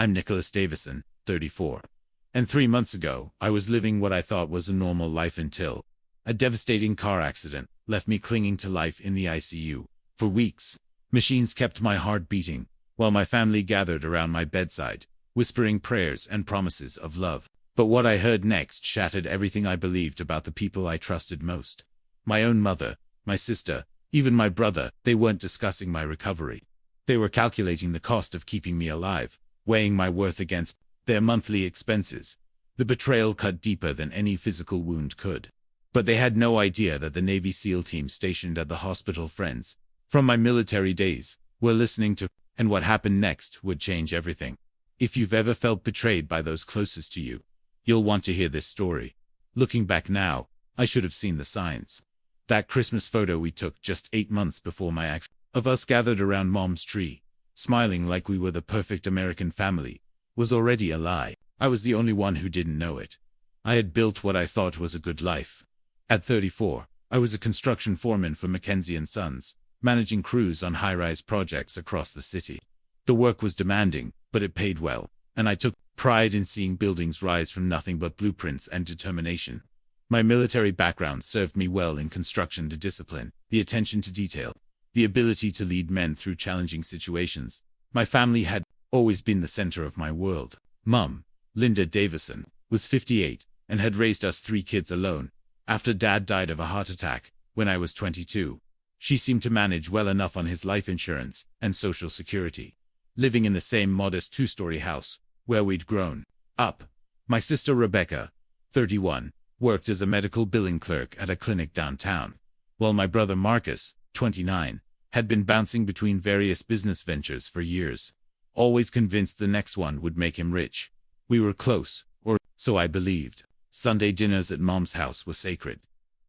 I'm Nicolas Davison, 34. And 3 months ago, I was living what I thought was a normal life until a devastating car accident left me clinging to life in the ICU. For weeks, machines kept my heart beating, while my family gathered around my bedside, whispering prayers and promises of love. But what I heard next shattered everything I believed about the people I trusted most. My own mother, my sister, even my brother, they weren't discussing my recovery. They were calculating the cost of keeping me alive, weighing my worth against their monthly expenses. The betrayal cut deeper than any physical wound could. But they had no idea that the Navy SEAL team stationed at the hospital, friends from my military days, were listening to, and what happened next would change everything. If you've ever felt betrayed by those closest to you, you'll want to hear this story. Looking back now, I should have seen the signs. That Christmas photo we took just 8 months before my accident, of us gathered around Mom's tree, smiling like we were the perfect American family, was already a lie. I was the only one who didn't know it. I had built what I thought was a good life. At 34, I was a construction foreman for Mackenzie & Sons, managing crews on high-rise projects across the city. The work was demanding, but it paid well, and I took pride in seeing buildings rise from nothing but blueprints and determination. My military background served me well in construction. The discipline, the attention to detail, the ability to lead men through challenging situations. My family had always been the center of my world. Mum, Linda Davison, was 58 and had raised us 3 kids alone. After Dad died of a heart attack when I was 22, she seemed to manage well enough on his life insurance and Social Security, living in the same modest 2-story house where we'd grown up. My sister Rebecca, 31, worked as a medical billing clerk at a clinic downtown, while my brother Marcus, 29, had been bouncing between various business ventures for years, always convinced the next one would make him rich. We were close, or so I believed. Sunday dinners at Mom's house were sacred.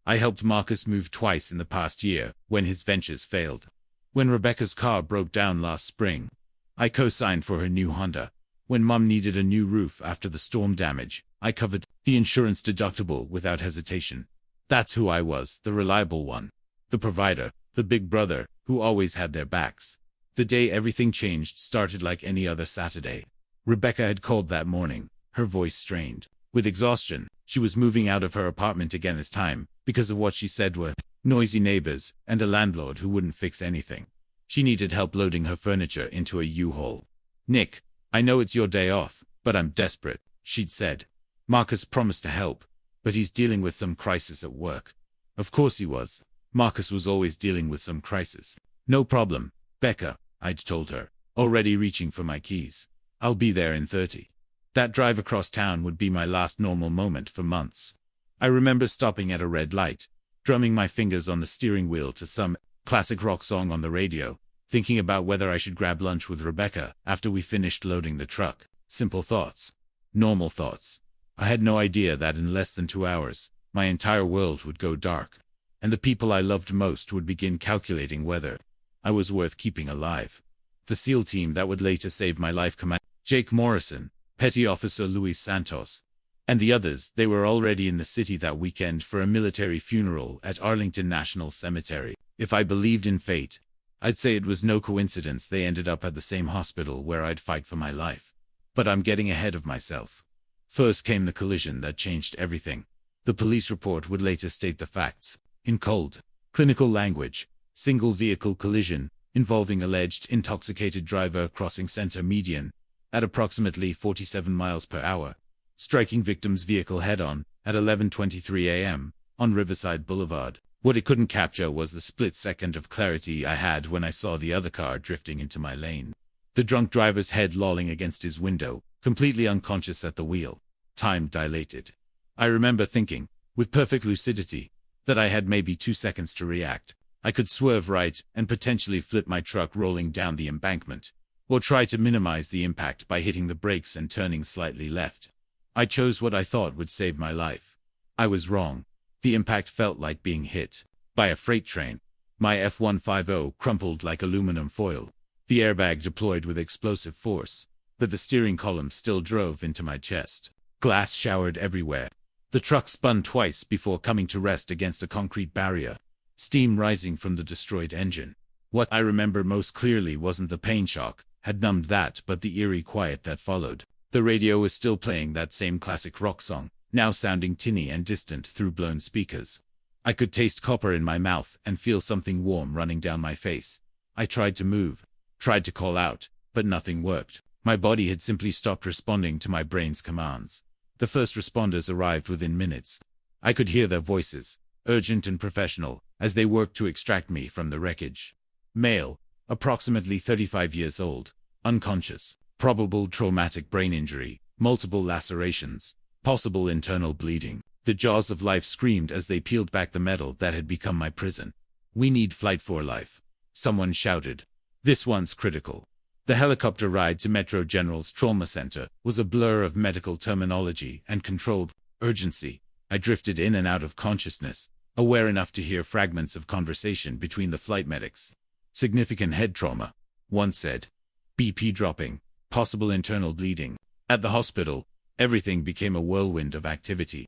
I helped Marcus move twice in the past year when his ventures failed. When Rebecca's car broke down last spring, I co-signed for her new Honda. When Mom needed a new roof after the storm damage, I covered the insurance deductible without hesitation. That's who I was, the reliable one, the provider, the big brother who always had their backs. The day everything changed started like any other Saturday. Rebecca had called that morning, her voice strained with exhaustion. She was moving out of her apartment again this time because of what she said were noisy neighbors and a landlord who wouldn't fix anything. She needed help loading her furniture into a U-Haul. "Nick, I know it's your day off, but I'm desperate," she'd said. "Marcus promised to help, but he's dealing with some crisis at work." Of course he was. Marcus was always dealing with some crisis. "No problem, Becca," I'd told her, already reaching for my keys. "I'll be there in 30. That drive across town would be my last normal moment for months. I remember stopping at a red light, drumming my fingers on the steering wheel to some classic rock song on the radio, thinking about whether I should grab lunch with Rebecca after we finished loading the truck. Simple thoughts. Normal thoughts. I had no idea that in less than 2 hours, my entire world would go dark, and the people I loved most would begin calculating whether I was worth keeping alive. The SEAL team that would later save my life, Commander Jake Morrison, Petty Officer Luis Santos, and the others, they were already in the city that weekend for a military funeral at Arlington National Cemetery. If I believed in fate, I'd say it was no coincidence they ended up at the same hospital where I'd fight for my life. But I'm getting ahead of myself. First came the collision that changed everything. The police report would later state the facts, in cold, clinical language: single vehicle collision, involving alleged intoxicated driver crossing center median at approximately 47 miles per hour, striking victim's vehicle head-on at 11:23 a.m. on Riverside Boulevard. What it couldn't capture was the split second of clarity I had when I saw the other car drifting into my lane. The drunk driver's head lolling against his window, completely unconscious at the wheel. Time dilated. I remember thinking, with perfect lucidity, that I had maybe 2 seconds to react. I could swerve right and potentially flip my truck rolling down the embankment, or try to minimize the impact by hitting the brakes and turning slightly left. I chose what I thought would save my life. I was wrong. The impact felt like being hit by a freight train. My F-150 crumpled like aluminum foil. The airbag deployed with explosive force, but the steering column still drove into my chest. Glass showered everywhere. The truck spun twice before coming to rest against a concrete barrier, steam rising from the destroyed engine. What I remember most clearly wasn't the pain shock had numbed that, but the eerie quiet that followed. The radio was still playing that same classic rock song, now sounding tinny and distant through blown speakers. I could taste copper in my mouth and feel something warm running down my face. I tried to move, tried to call out, but nothing worked. My body had simply stopped responding to my brain's commands. The first responders arrived within minutes. I could hear their voices, urgent and professional, as they worked to extract me from the wreckage. Male, approximately 35 years old, unconscious, probable traumatic brain injury, multiple lacerations, possible internal bleeding. The jaws of life screamed as they peeled back the metal that had become my prison. "We need flight for life," someone shouted. "This one's critical." The helicopter ride to Metro General's trauma center was a blur of medical terminology and controlled urgency. I drifted in and out of consciousness, aware enough to hear fragments of conversation between the flight medics. "Significant head trauma," one said. "BP dropping. Possible internal bleeding." At the hospital, everything became a whirlwind of activity.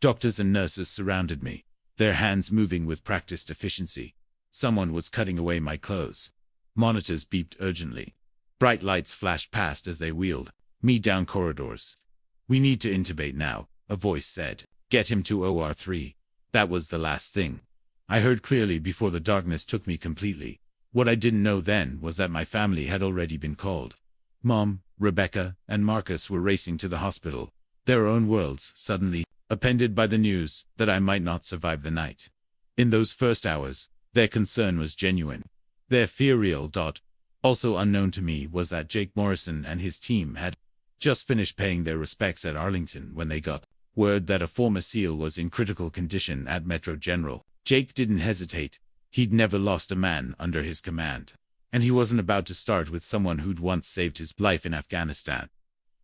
Doctors and nurses surrounded me, their hands moving with practiced efficiency. Someone was cutting away my clothes. Monitors beeped urgently. Bright lights flashed past as they wheeled me down corridors. "We need to intubate now," a voice said. "Get him to OR3. That was the last thing I heard clearly before the darkness took me completely. What I didn't know then was that my family had already been called. Mom, Rebecca, and Marcus were racing to the hospital, their own worlds suddenly upended by the news that I might not survive the night. In those first hours, their concern was genuine, their fear real. Also unknown to me was that Jake Morrison and his team had just finished paying their respects at Arlington when they got word that a former SEAL was in critical condition at Metro General. Jake didn't hesitate. He'd never lost a man under his command. And he wasn't about to start with someone who'd once saved his life in Afghanistan.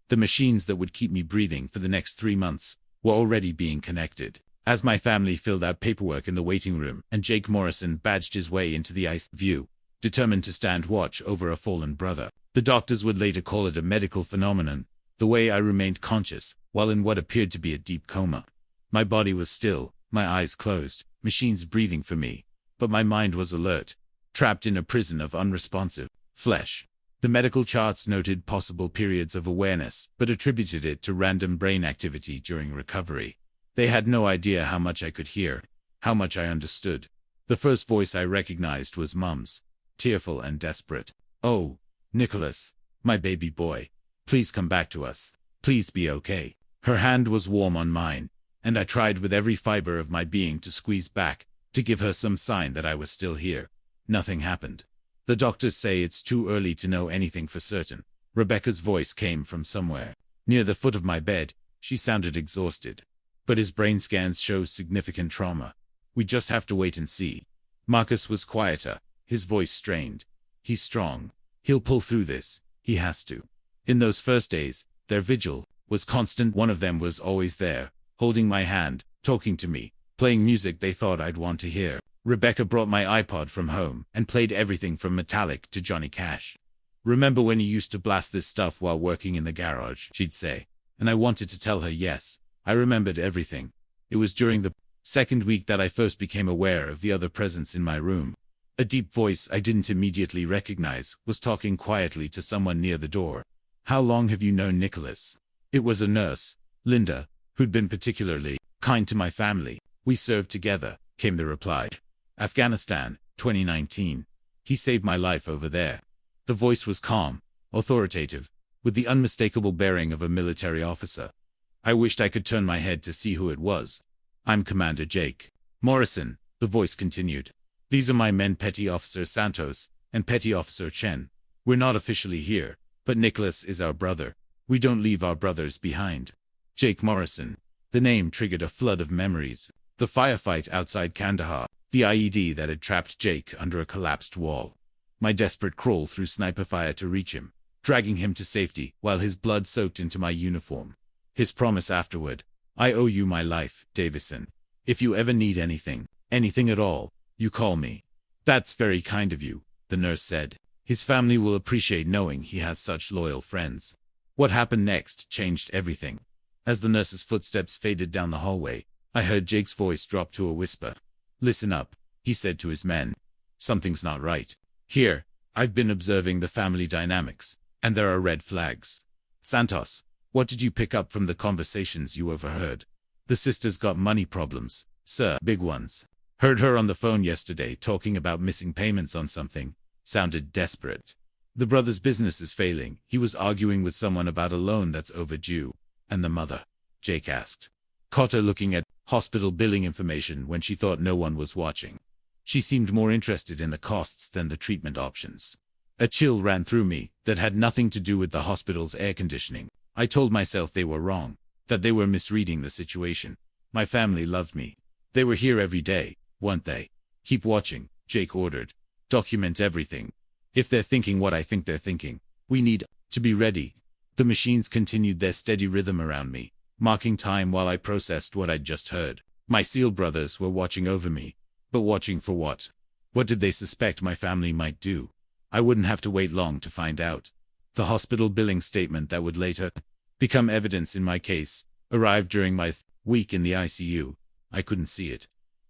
The machines that would keep me breathing for the next 3 months were already being connected. As my family filled out paperwork in the waiting room and Jake Morrison badged his way into the ICU, determined to stand watch over a fallen brother. The doctors would later call it a medical phenomenon, the way I remained conscious, while in what appeared to be a deep coma. My body was still, my eyes closed, machines breathing for me, but my mind was alert, trapped in a prison of unresponsive flesh. The medical charts noted possible periods of awareness, but attributed it to random brain activity during recovery. They had no idea how much I could hear, how much I understood. The first voice I recognized was Mum's, tearful and desperate. "Oh, Nicholas, my baby boy, please come back to us. Please be okay." Her hand was warm on mine, and I tried with every fiber of my being to squeeze back, to give her some sign that I was still here. Nothing happened. "The doctors say it's too early to know anything for certain." Rebecca's voice came from somewhere near the foot of my bed. She sounded exhausted. "But his brain scans show significant trauma. We just have to wait and see." Marcus was quieter, his voice strained. "He's strong. He'll pull through this. He has to." In those first days, their vigil was constant. One of them was always there, holding my hand, talking to me, playing music they thought I'd want to hear. Rebecca brought my iPod from home and played everything from Metallic to Johnny Cash. "Remember when you used to blast this stuff while working in the garage?" she'd say. And I wanted to tell her yes. I remembered everything. It was during the second week that I first became aware of the other presence in my room. A deep voice I didn't immediately recognize was talking quietly to someone near the door. "How long have you known Nicholas?" It was a nurse, Linda, who'd been particularly kind to my family. "We served together," came the reply. "Afghanistan, 2019. He saved my life over there." The voice was calm, authoritative, with the unmistakable bearing of a military officer. I wished I could turn my head to see who it was. "I'm Commander Jake Morrison," the voice continued. "These are my men, Petty Officer Santos and Petty Officer Chen. We're not officially here, but Nicholas is our brother. We don't leave our brothers behind." Jake Morrison. The name triggered a flood of memories. The firefight outside Kandahar, the IED that had trapped Jake under a collapsed wall. My desperate crawl through sniper fire to reach him, dragging him to safety while his blood soaked into my uniform. His promise afterward. "I owe you my life, Davison. If you ever need anything at all, you call me." "That's very kind of you," the nurse said. "His family will appreciate knowing he has such loyal friends." What happened next changed everything. As the nurse's footsteps faded down the hallway, I heard Jake's voice drop to a whisper. "Listen up," he said to his men. "Something's not right. Here." I've been observing the family dynamics, and there are red flags. Santos, what did you pick up from the conversations you overheard? The sister's got money problems, sir, big ones. Heard her on the phone yesterday talking about missing payments on something. Sounded desperate. The brother's business is failing. He was arguing with someone about a loan that's overdue. And the mother? Jake asked. Caught her looking at hospital billing information when she thought no one was watching. She seemed more interested in the costs than the treatment options. A chill ran through me that had nothing to do with the hospital's air conditioning. I told myself they were wrong, that they were misreading the situation. My family loved me. They were here every day, weren't they? Keep watching, Jake ordered. Document everything. If they're thinking what I think they're thinking, we need to be ready. The machines continued their steady rhythm around me, marking time while I processed what I'd just heard. My SEAL brothers were watching over me. But watching for what? What did they suspect my family might do? I wouldn't have to wait long to find out. The hospital billing statement that would later become evidence in my case arrived during my week in the ICU. I couldn't see it.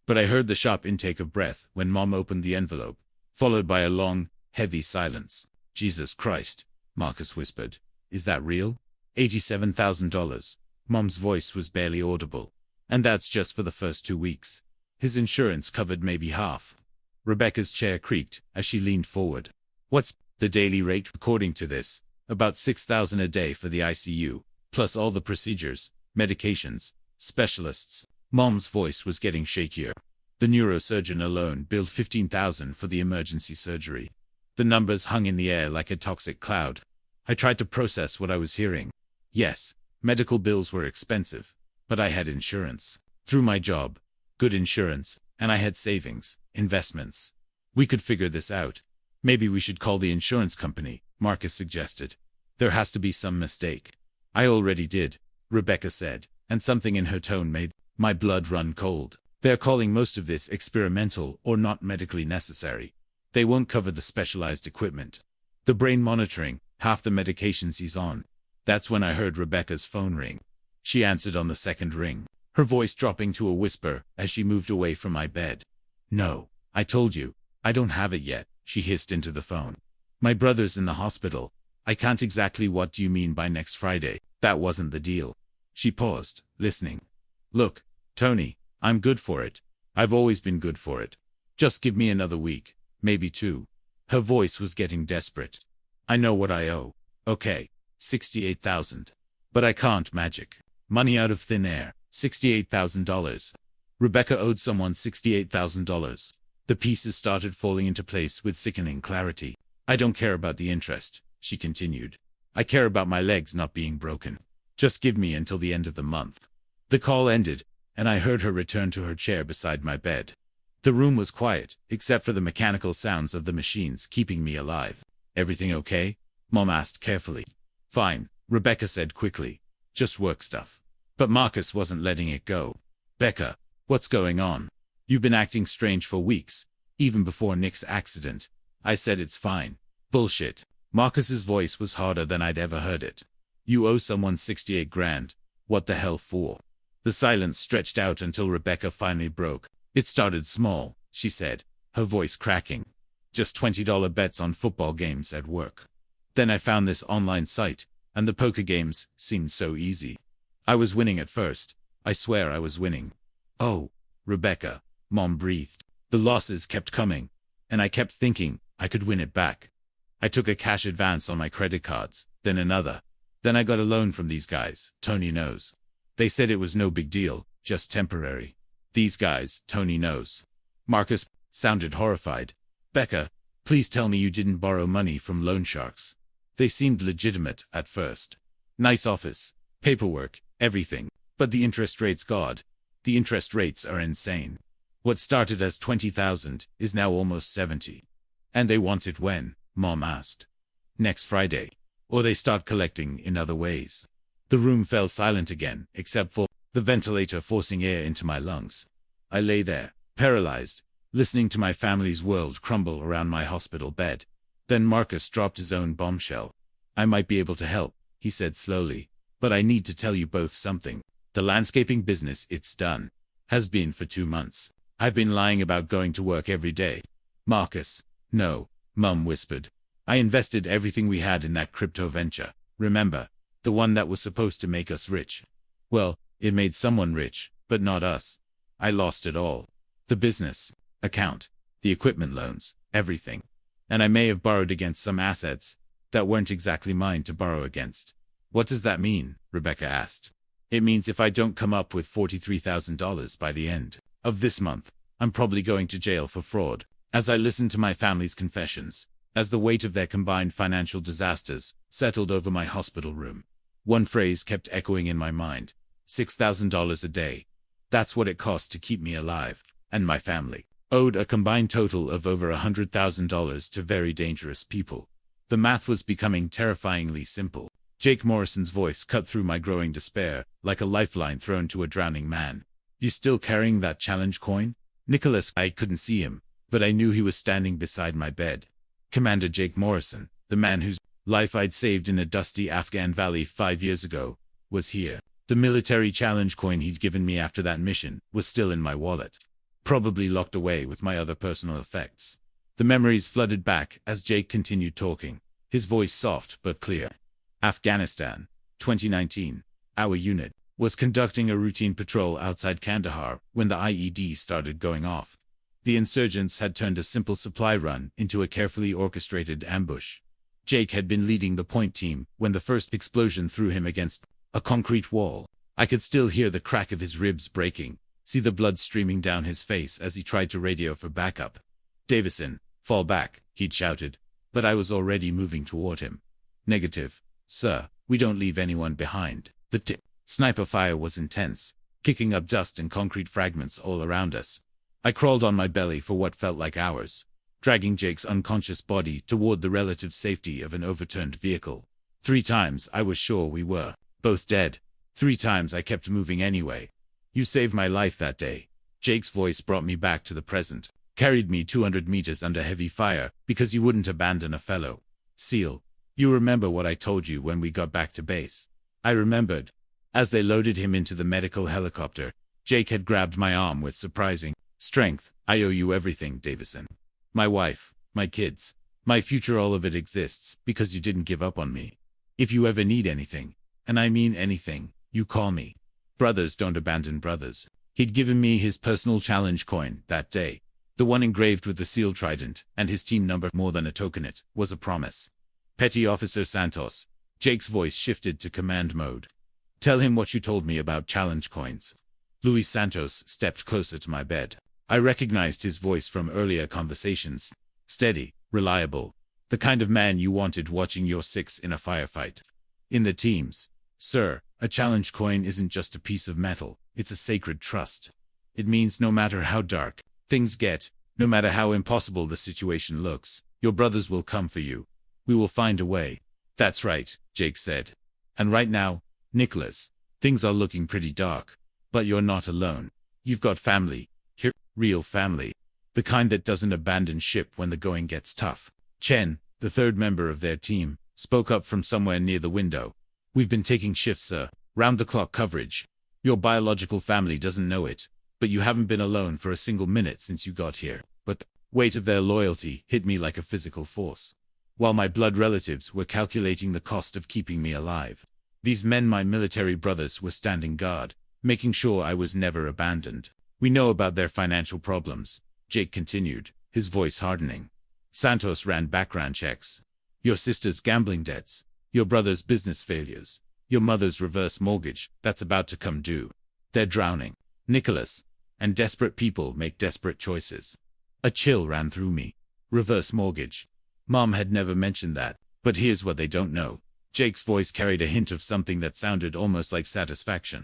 But I heard the sharp intake of breath when Mom opened the envelope, followed by a long, heavy silence. Jesus Christ, Marcus whispered. Is that real? $87,000. Mom's voice was barely audible. And that's just for the first 2 weeks. His insurance covered maybe half. Rebecca's chair creaked as she leaned forward. What's the daily rate according to this? About $6,000 a day for the ICU, plus all the procedures, medications, specialists. Mom's voice was getting shakier. The neurosurgeon alone billed $15,000 for the emergency surgery. The numbers hung in the air like a toxic cloud. I tried to process what I was hearing. Yes, medical bills were expensive, but I had insurance. Through my job. Good insurance, and I had savings, investments. We could figure this out. Maybe we should call the insurance company, Marcus suggested. There has to be some mistake. I already did, Rebecca said, and something in her tone made my blood run cold. They're calling most of this experimental or not medically necessary. They won't cover the specialized equipment. The brain monitoring, half the medications he's on. That's when I heard Rebecca's phone ring. She answered on the second ring, her voice dropping to a whisper as she moved away from my bed. No, I told you, I don't have it yet, she hissed into the phone. My brother's in the hospital. I can't exactly. What do you mean by next Friday? That wasn't the deal. She paused, listening. Look, Tony, I'm good for it. I've always been good for it. Just give me another week, maybe 2. Her voice was getting desperate. I know what I owe. Okay, $68,000. But I can't magic money out of thin air. $68,000. Rebecca owed someone $68,000. The pieces started falling into place with sickening clarity. I don't care about the interest, she continued. I care about my legs not being broken. Just give me until the end of the month. The call ended, and I heard her return to her chair beside my bed. The room was quiet, except for the mechanical sounds of the machines keeping me alive. Everything okay? Mom asked carefully. Fine, Rebecca said quickly. Just work stuff. But Marcus wasn't letting it go. Becca, what's going on? You've been acting strange for weeks, even before Nick's accident. I said it's fine. Bullshit. Marcus's voice was harder than I'd ever heard it. You owe someone 68 grand. What the hell for? The silence stretched out until Rebecca finally broke. It started small, she said, her voice cracking. Just $20 bets on football games at work. Then I found this online site, and the poker games seemed so easy. I was winning at first. I swear I was winning. Oh, Rebecca, Mom breathed. The losses kept coming, and I kept thinking I could win it back. I took a cash advance on my credit cards, then another. Then I got a loan from these guys, Tony knows. They said it was no big deal, just temporary. These guys, Tony knows. Marcus sounded horrified. Becca, please tell me you didn't borrow money from loan sharks. They seemed legitimate at first. Nice office, paperwork, everything. But the interest rates, God. The interest rates are insane. What started as 20,000 is now almost 70. And they want it when? Mom asked. Next Friday. Or they start collecting in other ways. The room fell silent again, except for the ventilator forcing air into my lungs. I lay there, paralyzed, listening to my family's world crumble around my hospital bed. Then Marcus dropped his own bombshell. I might be able to help, he said slowly, but I need to tell you both something. The landscaping business, it's done. Has been for 2 months. I've been lying about going to work every day. Marcus, no, Mum whispered. I invested everything we had in that crypto venture. Remember? The one that was supposed to make us rich. Well, it made someone rich, but not us. I lost it all. The business account, the equipment loans, everything. And I may have borrowed against some assets that weren't exactly mine to borrow against. What does that mean? Rebecca asked. It means if I don't come up with $43,000 by the end of this month, I'm probably going to jail for fraud. As I listened to my family's confessions, as the weight of their combined financial disasters settled over my hospital room, one phrase kept echoing in my mind. $6,000 a day. That's what it cost to keep me alive, and my family owed a combined total of over $100,000 to very dangerous people. The math was becoming terrifyingly simple. Jake Morrison's voice cut through my growing despair, like a lifeline thrown to a drowning man. You still carrying that challenge coin? Nicholas, I couldn't see him, but I knew he was standing beside my bed. Commander Jake Morrison, the man whose life I'd saved in a dusty Afghan valley 5 years ago, was here. The military challenge coin he'd given me after that mission was still in my wallet, probably locked away with my other personal effects. The memories flooded back as Jake continued talking, his voice soft but clear. Afghanistan, 2019. Our unit was conducting a routine patrol outside Kandahar when the IED started going off. The insurgents had turned a simple supply run into a carefully orchestrated ambush. Jake had been leading the point team when the first explosion threw him against a concrete wall. I could still hear the crack of his ribs breaking, see the blood streaming down his face as he tried to radio for backup. Davison, fall back, he'd shouted, but I was already moving toward him. Negative, sir, we don't leave anyone behind. The sniper fire was intense, kicking up dust and concrete fragments all around us. I crawled on my belly for what felt like hours, dragging Jake's unconscious body toward the relative safety of an overturned vehicle. 3 times I was sure we were both dead. 3 times I kept moving anyway. You saved my life that day. Jake's voice brought me back to the present, carried me 200 meters under heavy fire because you wouldn't abandon a fellow SEAL. You remember what I told you when we got back to base? I remembered. As they loaded him into the medical helicopter, Jake had grabbed my arm with surprising strength. I owe you everything, Davison. My wife, my kids, my future, all of it exists because you didn't give up on me. If you ever need anything, and I mean anything, you call me. Brothers don't abandon brothers. He'd given me his personal challenge coin that day. The one engraved with the SEAL trident and his team number more than a token. It was a promise. Petty Officer Santos. Jake's voice shifted to command mode. Tell him what you told me about challenge coins. Luis Santos stepped closer to my bed. I recognized his voice from earlier conversations. Steady, reliable. The kind of man you wanted watching your 6 in a firefight. In the teams. Sir, a challenge coin isn't just a piece of metal, it's a sacred trust. It means no matter how dark things get, no matter how impossible the situation looks, your brothers will come for you. We will find a way. That's right, Jake said. And right now, Nicholas, things are looking pretty dark. But you're not alone. You've got family. Here, real family. The kind that doesn't abandon ship when the going gets tough. Chen, the 3rd member of their team, spoke up from somewhere near the window. We've been taking shifts, sir. Round-the-clock coverage. Your biological family doesn't know it, but you haven't been alone for a single minute since you got here. But the weight of their loyalty hit me like a physical force. While my blood relatives were calculating the cost of keeping me alive, these men, my military brothers, were standing guard, making sure I was never abandoned. We know about their financial problems, Jake continued, his voice hardening. Santos ran background checks. Your sister's gambling debts, your brother's business failures, your mother's reverse mortgage that's about to come due. They're drowning. Nicholas. And desperate people make desperate choices. A chill ran through me. Reverse mortgage. Mom had never mentioned that, but here's what they don't know. Jake's voice carried a hint of something that sounded almost like satisfaction.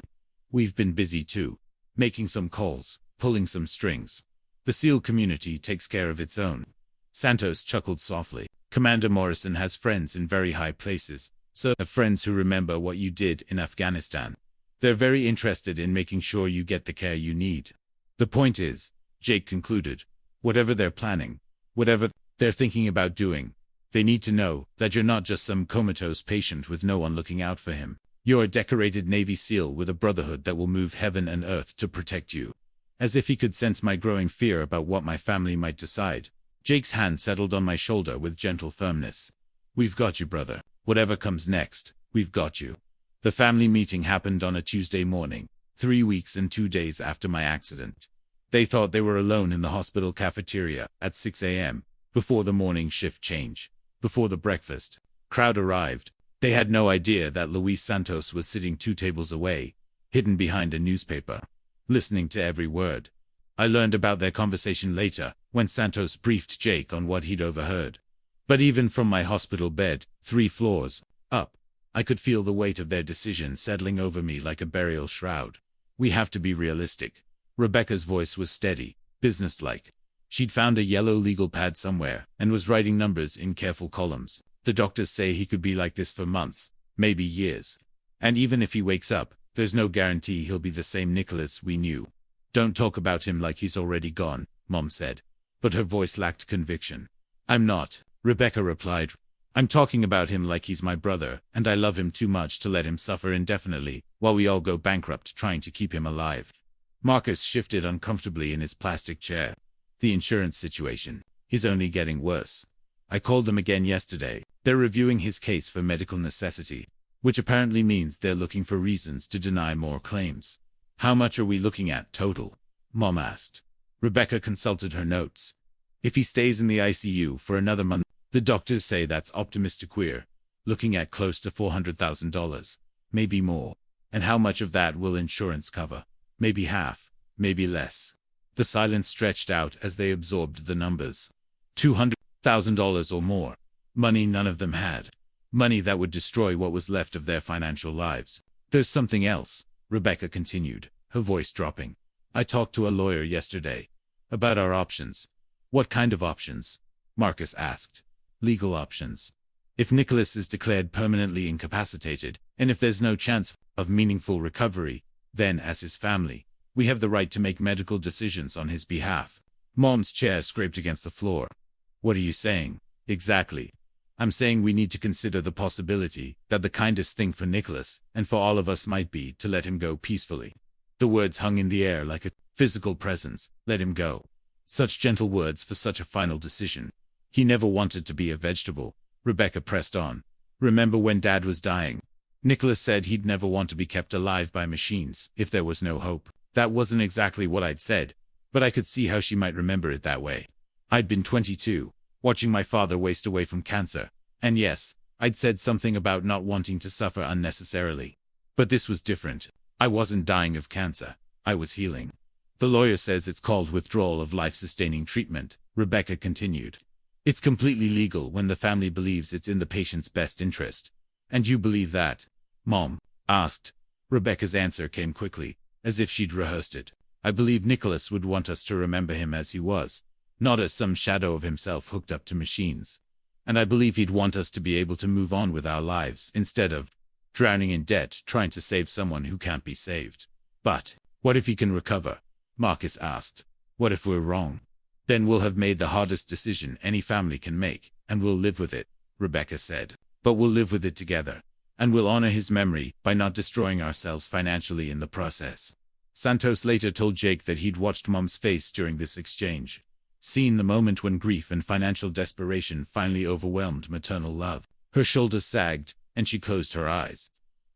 We've been busy too. Making some calls, pulling some strings. The SEAL community takes care of its own. Santos chuckled softly. Commander Morrison has friends in very high places, so have friends who remember what you did in Afghanistan. They're very interested in making sure you get the care you need. The point is, Jake concluded, whatever they're planning, whatever they're thinking about doing, they need to know that you're not just some comatose patient with no one looking out for him. You're a decorated Navy SEAL with a brotherhood that will move heaven and earth to protect you. As if he could sense my growing fear about what my family might decide, Jake's hand settled on my shoulder with gentle firmness. We've got you, brother. Whatever comes next, we've got you. The family meeting happened on a Tuesday morning, 3 weeks and 2 days after my accident. They thought they were alone in the hospital cafeteria at 6 a.m., before the morning shift change, before the breakfast crowd arrived. They had no idea that Luis Santos was sitting 2 tables away, hidden behind a newspaper, listening to every word. I learned about their conversation later, when Santos briefed Jake on what he'd overheard. But even from my hospital bed, 3 floors up, I could feel the weight of their decision settling over me like a burial shroud. We have to be realistic. Rebecca's voice was steady, businesslike. She'd found a yellow legal pad somewhere, and was writing numbers in careful columns. The doctors say he could be like this for months, maybe years. And even if he wakes up, there's no guarantee he'll be the same Nicolas we knew. Don't talk about him like he's already gone, Mom said. But her voice lacked conviction. I'm not, Rebecca replied. I'm talking about him like he's my brother, and I love him too much to let him suffer indefinitely, while we all go bankrupt trying to keep him alive. Marcus shifted uncomfortably in his plastic chair. The insurance situation is only getting worse. I called them again yesterday. They're reviewing his case for medical necessity, which apparently means they're looking for reasons to deny more claims. How much are we looking at total? Mom asked. Rebecca consulted her notes. If he stays in the ICU for another month, the doctors say that's optimistic. We're looking at close to $400,000, maybe more. And how much of that will insurance cover? Maybe half, maybe less. The silence stretched out as they absorbed the numbers. $200,000 or more. Money none of them had. Money that would destroy what was left of their financial lives. There's something else, Rebecca continued, her voice dropping. I talked to a lawyer yesterday about our options. What kind of options? Marcus asked. Legal options. If Nicolas is declared permanently incapacitated, and if there's no chance of meaningful recovery, then, as his family, we have the right to make medical decisions on his behalf. Mom's chair scraped against the floor. What are you saying? Exactly. I'm saying we need to consider the possibility that the kindest thing for Nicolas, and for all of us, might be to let him go peacefully. The words hung in the air like a physical presence. Let him go. Such gentle words for such a final decision. He never wanted to be a vegetable. Rebecca pressed on. Remember when Dad was dying? Nicolas said he'd never want to be kept alive by machines if there was no hope. That wasn't exactly what I'd said, but I could see how she might remember it that way. I'd been 22, watching my father waste away from cancer. And yes, I'd said something about not wanting to suffer unnecessarily. But this was different. I wasn't dying of cancer. I was healing. The lawyer says it's called withdrawal of life-sustaining treatment, Rebecca continued. It's completely legal when the family believes it's in the patient's best interest. And you believe that? Mom asked. Rebecca's answer came quickly, as if she'd rehearsed it. I believe Nicolas would want us to remember him as he was, not as some shadow of himself hooked up to machines. And I believe he'd want us to be able to move on with our lives instead of drowning in debt trying to save someone who can't be saved. But what if he can recover? Marcus asked. What if we're wrong? Then we'll have made the hardest decision any family can make, and we'll live with it, Rebecca said. But we'll live with it together. And we'll honor his memory by not destroying ourselves financially in the process. Santos later told Jake that he'd watched Mom's face during this exchange, seen the moment when grief and financial desperation finally overwhelmed maternal love. Her shoulders sagged, and she closed her eyes.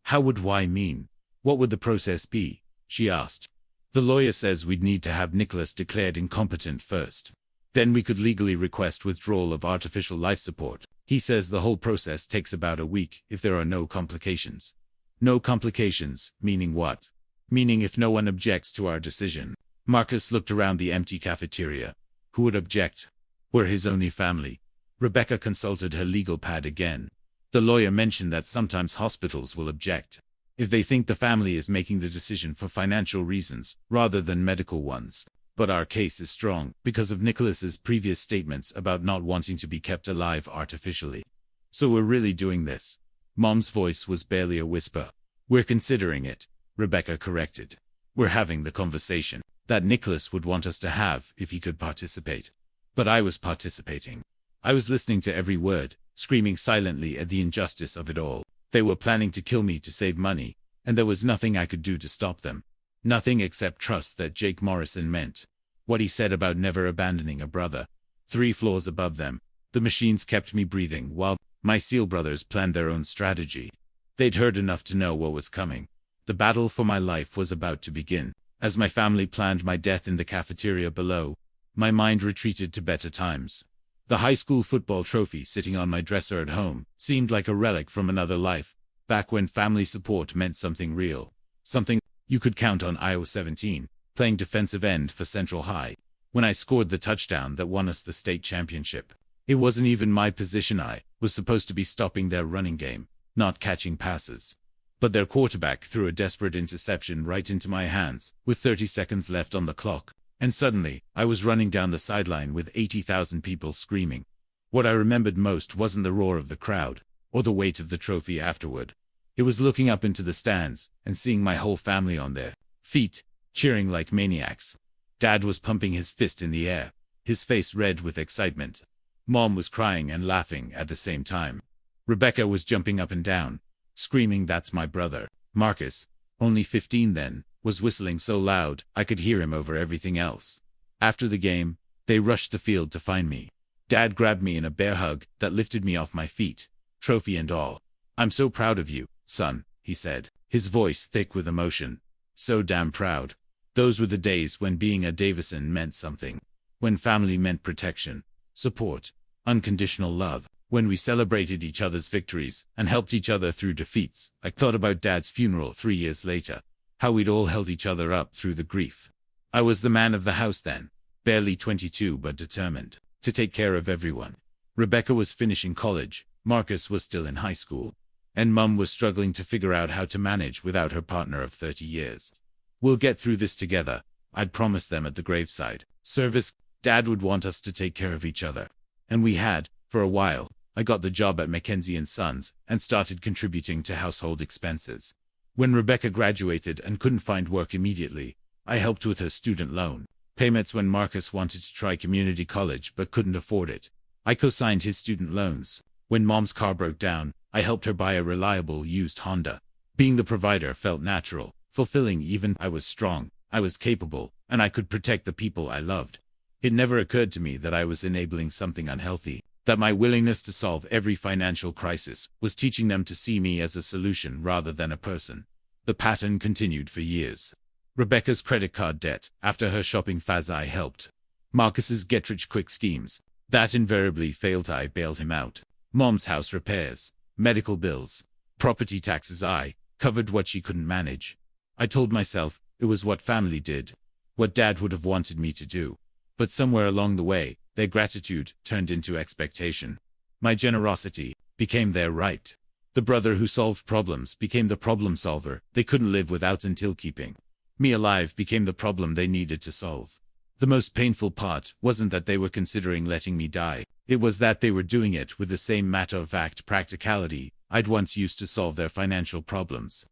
How would why mean? What would the process be? She asked. The lawyer says we'd need to have Nicolas declared incompetent first. Then we could legally request withdrawal of artificial life support. He says the whole process takes about a week if there are no complications. No complications, meaning what? Meaning if no one objects to our decision. Marcus looked around the empty cafeteria. Who would object? We're his only family. Rebecca consulted her legal pad again. The lawyer mentioned that sometimes hospitals will object if they think the family is making the decision for financial reasons rather than medical ones. But our case is strong because of Nicolas's previous statements about not wanting to be kept alive artificially. So we're really doing this. Mom's voice was barely a whisper. We're considering it, Rebecca corrected. We're having the conversation that Nicolas would want us to have if he could participate. But I was participating. I was listening to every word, screaming silently at the injustice of it all. They were planning to kill me to save money, and there was nothing I could do to stop them. Nothing except trust that Jake Morrison meant what he said about never abandoning a brother. 3 floors above them. The machines kept me breathing while my SEAL brothers planned their own strategy. They'd heard enough to know what was coming. The battle for my life was about to begin. As my family planned my death in the cafeteria below, my mind retreated to better times. The high school football trophy sitting on my dresser at home seemed like a relic from another life, back when family support meant something real. Something you could count on. I was 17, playing defensive end for Central High, when I scored the touchdown that won us the state championship. It wasn't even my position. I was supposed to be stopping their running game, not catching passes. But their quarterback threw a desperate interception right into my hands, with 30 seconds left on the clock. And suddenly, I was running down the sideline with 80,000 people screaming. What I remembered most wasn't the roar of the crowd, or the weight of the trophy afterward. It was looking up into the stands, and seeing my whole family on their feet, cheering like maniacs. Dad was pumping his fist in the air, his face red with excitement. Mom was crying and laughing at the same time. Rebecca was jumping up and down, screaming, "That's my brother." Marcus, only 15 then, was whistling so loud I could hear him over everything else. After the game, they rushed the field to find me. Dad grabbed me in a bear hug that lifted me off my feet, trophy and all. "I'm so proud of you, son," he said, his voice thick with emotion. "So damn proud." Those were the days when being a Davison meant something. When family meant protection, support, unconditional love. When we celebrated each other's victories and helped each other through defeats. I thought about Dad's funeral 3 years later. How we'd all held each other up through the grief. I was the man of the house then, barely 22 but determined to take care of everyone. Rebecca was finishing college, Marcus was still in high school, and Mum was struggling to figure out how to manage without her partner of 30 years. "We'll get through this together," I'd promised them at the graveside service. Dad would want us to take care of each other. And we had, for a while. I got the job at Mackenzie & Sons and started contributing to household expenses. When Rebecca graduated and couldn't find work immediately, I helped with her student loan payments. When Marcus wanted to try community college but couldn't afford it, I co-signed his student loans. When Mom's car broke down, I helped her buy a reliable used Honda. Being the provider felt natural, fulfilling. Even I was strong, I was capable, and I could protect the people I loved. It never occurred to me that I was enabling something unhealthy, that my willingness to solve every financial crisis was teaching them to see me as a solution rather than a person. The pattern continued for years. Rebecca's credit card debt, after her shopping phase, I helped. Marcus's get-rich-quick schemes, that invariably failed, I bailed him out. Mom's house repairs, medical bills, property taxes, I covered what she couldn't manage. I told myself it was what family did, what Dad would have wanted me to do. But somewhere along the way, their gratitude turned into expectation. My generosity became their right. The brother who solved problems became the problem solver they couldn't live without until keeping me alive became the problem they needed to solve. The most painful part wasn't that they were considering letting me die. It was that they were doing it with the same matter-of-fact practicality I'd once used to solve their financial problems.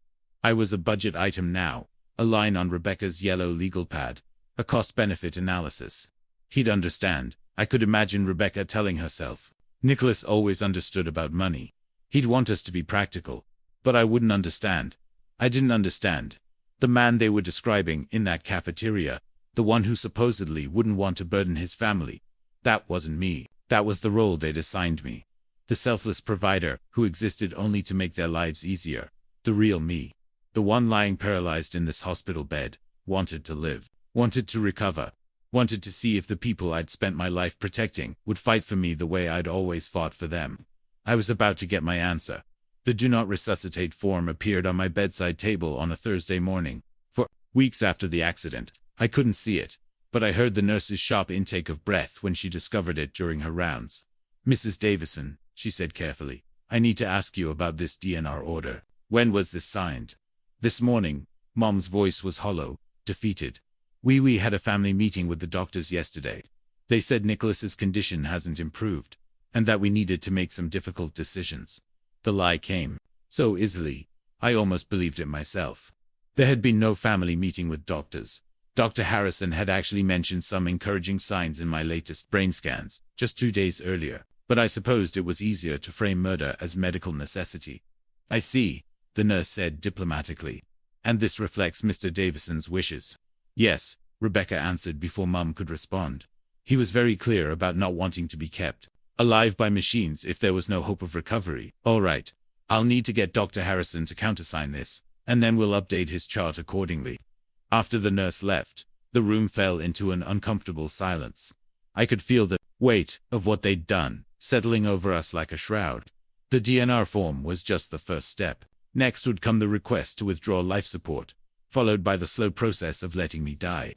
I was a budget item now, a line on Rebecca's yellow legal pad, a cost-benefit analysis. He'd understand. I could imagine Rebecca telling herself, "Nicholas always understood about money. He'd want us to be practical." But I wouldn't understand. I didn't understand. The man they were describing in that cafeteria, the one who supposedly wouldn't want to burden his family, that wasn't me. That was the role they'd assigned me. The selfless provider who existed only to make their lives easier. The real me. The one lying paralyzed in this hospital bed, wanted to live, wanted to recover. Wanted to see if the people I'd spent my life protecting would fight for me the way I'd always fought for them. I was about to get my answer. The "Do Not Resuscitate" form appeared on my bedside table on a Thursday morning. For weeks after the accident, I couldn't see it, but I heard the nurse's sharp intake of breath when she discovered it during her rounds. "Mrs. Davison," she said carefully, "I need to ask you about this DNR order. When was this signed?" "This morning." Mom's voice was hollow, defeated. We had a family meeting with the doctors yesterday. They said Nicholas's condition hasn't improved, and that we needed to make some difficult decisions. The lie came so easily, I almost believed it myself. There had been no family meeting with doctors. Dr. Harrison had actually mentioned some encouraging signs in my latest brain scans, just 2 days earlier, but I supposed it was easier to frame murder as medical necessity. "I see," the nurse said diplomatically. "And this reflects Mr. Davison's wishes." "Yes," Rebecca answered before Mum could respond. He was very clear about not wanting to be kept alive by machines if there was no hope of recovery. All right. I'll need to get Dr. Harrison to countersign this, and then we'll update his chart accordingly. After the nurse left, the room fell into an uncomfortable silence. I could feel the weight of what they'd done settling over us like a shroud. The DNR form was just the first step. Next would come the request to withdraw life support, followed by the slow process of letting me die.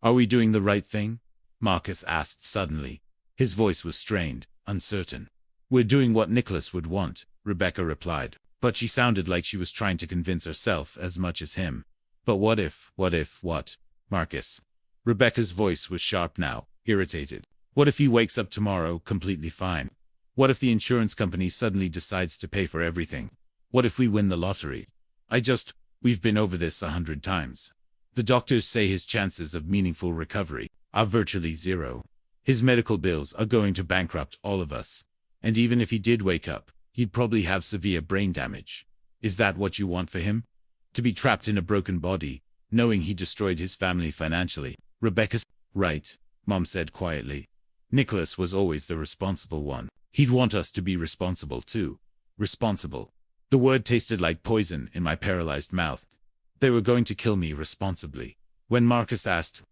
Are we doing the right thing? Marcus asked suddenly. His voice was strained, uncertain. We're doing what Nicholas would want, Rebecca replied, but she sounded like she was trying to convince herself as much as him. But what? Marcus. Rebecca's voice was sharp now, irritated. What if he wakes up tomorrow completely fine? What if the insurance company suddenly decides to pay for everything? What if we win the lottery? We've been over this 100 times. The doctors say his chances of meaningful recovery are virtually zero. His medical bills are going to bankrupt all of us. And even if he did wake up, he'd probably have severe brain damage. Is that what you want for him? To be trapped in a broken body, knowing he destroyed his family financially? Rebecca's right, Mom said quietly. Nicholas was always the responsible one. He'd want us to be responsible too. Responsible. The word tasted like poison in my paralyzed mouth. They were going to kill me responsibly. When Marcus asked,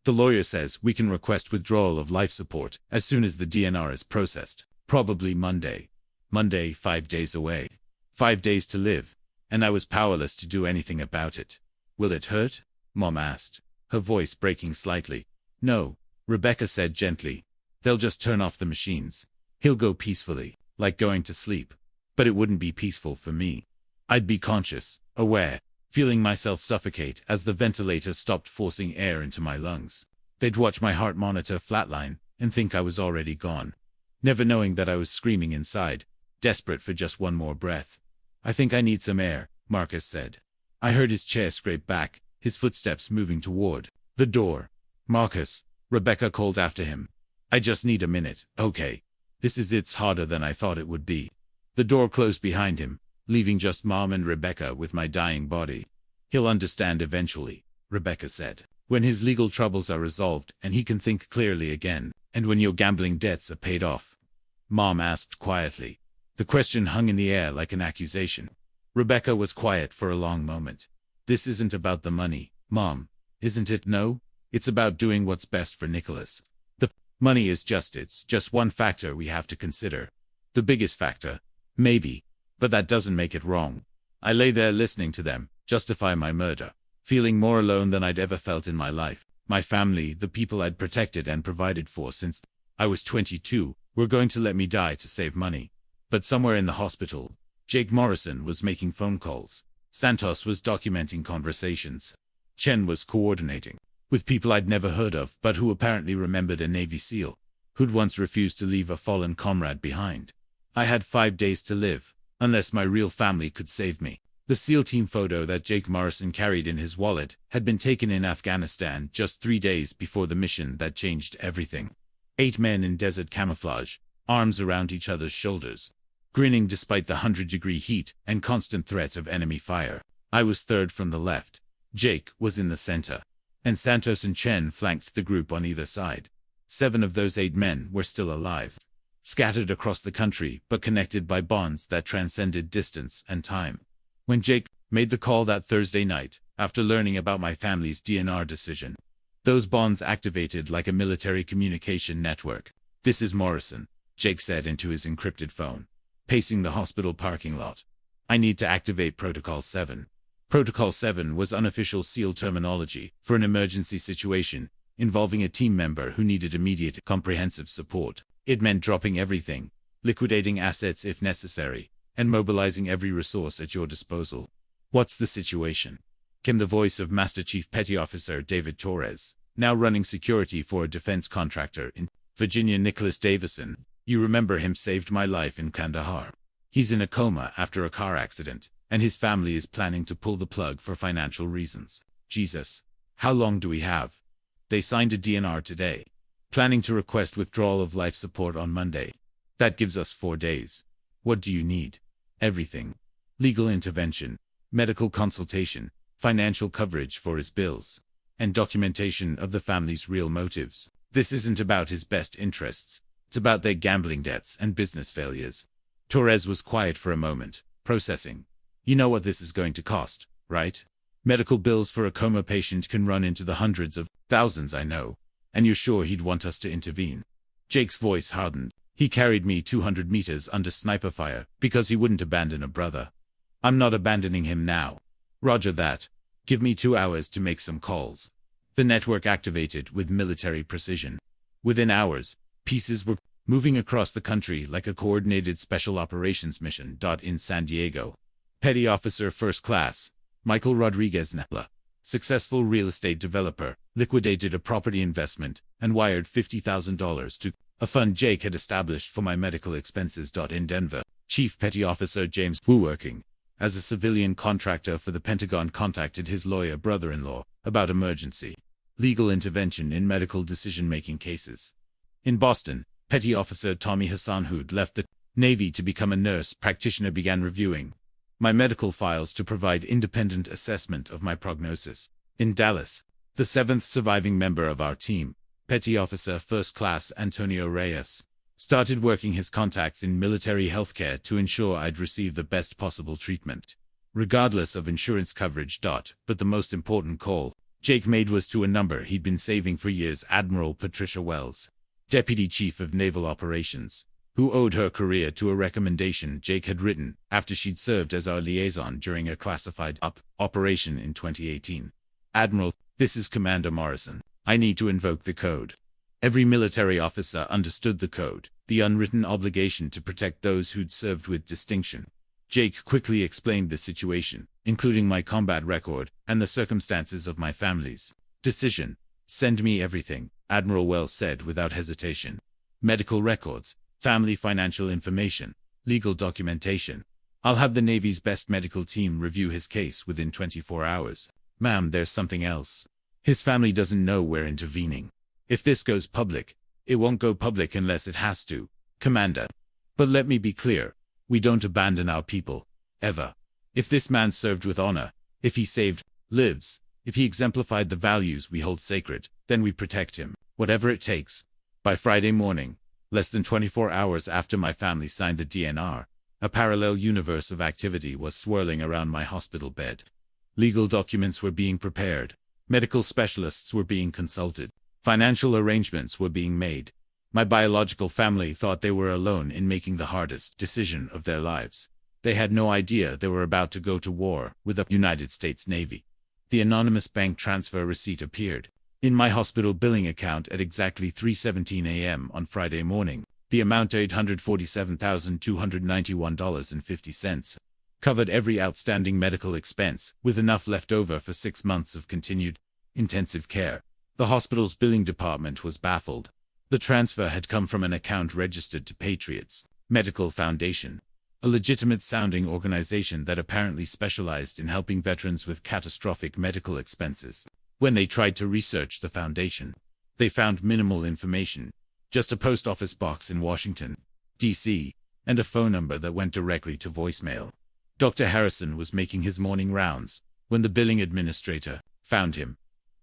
the lawyer says we can request withdrawal of life support as soon as the DNR is processed. Probably Monday. Monday, 5 days away. 5 days to live. And I was powerless to do anything about it. Will it hurt? Mom asked, her voice breaking slightly. No, Rebecca said gently. They'll just turn off the machines. He'll go peacefully, like going to sleep. But it wouldn't be peaceful for me. I'd be conscious, aware, feeling myself suffocate as the ventilator stopped forcing air into my lungs. They'd watch my heart monitor flatline and think I was already gone, never knowing that I was screaming inside, desperate for just one more breath. I think I need some air, Marcus said. I heard his chair scrape back, his footsteps moving toward the door. Marcus, Rebecca called after him. I just need a minute, okay? It's harder than I thought it would be. The door closed behind him, leaving just Mom and Rebecca with my dying body. He'll understand eventually, Rebecca said. When his legal troubles are resolved and he can think clearly again, and when your gambling debts are paid off. Mom asked quietly. The question hung in the air like an accusation. Rebecca was quiet for a long moment. This isn't about the money, Mom, isn't it? No, it's about doing what's best for Nicholas. The money is it's just one factor we have to consider. The biggest factor, maybe, but that doesn't make it wrong. I lay there listening to them justify my murder, feeling more alone than I'd ever felt in my life. My family, the people I'd protected and provided for since I was 22, were going to let me die to save money. But somewhere in the hospital, Jake Morrison was making phone calls. Santos was documenting conversations. Chen was coordinating with people I'd never heard of but who apparently remembered a Navy SEAL who'd once refused to leave a fallen comrade behind. I had 5 days to live, unless my real family could save me. The SEAL team photo that Jake Morrison carried in his wallet had been taken in Afghanistan just 3 days before the mission that changed everything. 8 men in desert camouflage, arms around each other's shoulders, grinning despite the 100-degree heat and constant threat of enemy fire. I was third from the left. Jake was in the center, and Santos and Chen flanked the group on either side. 7 of those 8 men were still alive, scattered across the country but connected by bonds that transcended distance and time. When Jake made the call that Thursday night, after learning about my family's DNR decision, those bonds activated like a military communication network. This is Morrison, Jake said into his encrypted phone, pacing the hospital parking lot. I need to activate Protocol 7. Protocol 7 was unofficial SEAL terminology for an emergency situation involving a team member who needed immediate, comprehensive support. It meant dropping everything, liquidating assets if necessary, and mobilizing every resource at your disposal. What's the situation? Came the voice of Master Chief Petty Officer David Torres, now running security for a defense contractor in Virginia. Nicolas Davison, you remember him, saved my life in Kandahar. He's in a coma after a car accident, and his family is planning to pull the plug for financial reasons. Jesus, how long do we have? They signed a DNR today, planning to request withdrawal of life support on Monday. That gives us 4 days. What do you need? Everything. Legal intervention, medical consultation, financial coverage for his bills, and documentation of the family's real motives. This isn't about his best interests. It's about their gambling debts and business failures. Torres was quiet for a moment, processing. You know what this is going to cost, right? Medical bills for a coma patient can run into the hundreds of thousands, I know. And you're sure he'd want us to intervene? Jake's voice hardened. He carried me 200 meters under sniper fire because he wouldn't abandon a brother. I'm not abandoning him now. Roger that. Give me 2 hours to make some calls. The network activated with military precision. Within hours, pieces were moving across the country like a coordinated special operations mission. In San Diego. Petty Officer First Class, Michael Rodriguez Nepla, successful real estate developer, liquidated a property investment and wired $50,000 to a fund Jake had established for my medical expenses. In Denver, Chief Petty Officer James Wu, working as a civilian contractor for the Pentagon, contacted his lawyer brother-in-law about emergency legal intervention in medical decision-making cases. In Boston, Petty Officer Tommy Hassan, who'd left the Navy to become a nurse practitioner, began reviewing my medical files to provide independent assessment of my prognosis. In Dallas, the 7th surviving member of our team, Petty Officer First Class Antonio Reyes, started working his contacts in military healthcare to ensure I'd receive the best possible treatment, regardless of insurance coverage. But the most important call Jake made was to a number he'd been saving for years: Admiral Patricia Wells, Deputy Chief of Naval Operations, who owed her career to a recommendation Jake had written after she'd served as our liaison during a classified operation in 2018. Admiral, this is Commander Morrison. I need to invoke the code. Every military officer understood the code, the unwritten obligation to protect those who'd served with distinction. Jake quickly explained the situation, including my combat record and the circumstances of my family's decision. Send me everything, Admiral Wells said without hesitation. Medical records, family financial information, legal documentation. I'll have the Navy's best medical team review his case within 24 hours. Ma'am, there's something else. His family doesn't know we're intervening. If this goes public, it won't go public unless it has to, Commander. But let me be clear. We don't abandon our people, ever. If this man served with honor, if he saved lives, if he exemplified the values we hold sacred, then we protect him, whatever it takes. By Friday morning, less than 24 hours after my family signed the DNR, a parallel universe of activity was swirling around my hospital bed. Legal documents were being prepared. Medical specialists were being consulted. Financial arrangements were being made. My biological family thought they were alone in making the hardest decision of their lives. They had no idea they were about to go to war with the United States Navy. The anonymous bank transfer receipt appeared in my hospital billing account at exactly 3:17 a.m. on Friday morning. The amount, $847,291.50, covered every outstanding medical expense, with enough left over for 6 months of continued intensive care. The hospital's billing department was baffled. The transfer had come from an account registered to Patriots Medical Foundation, a legitimate-sounding organization that apparently specialized in helping veterans with catastrophic medical expenses. When they tried to research the foundation, they found minimal information, just a post office box in Washington, D.C., and a phone number that went directly to voicemail. Dr. Harrison was making his morning rounds when the billing administrator found him.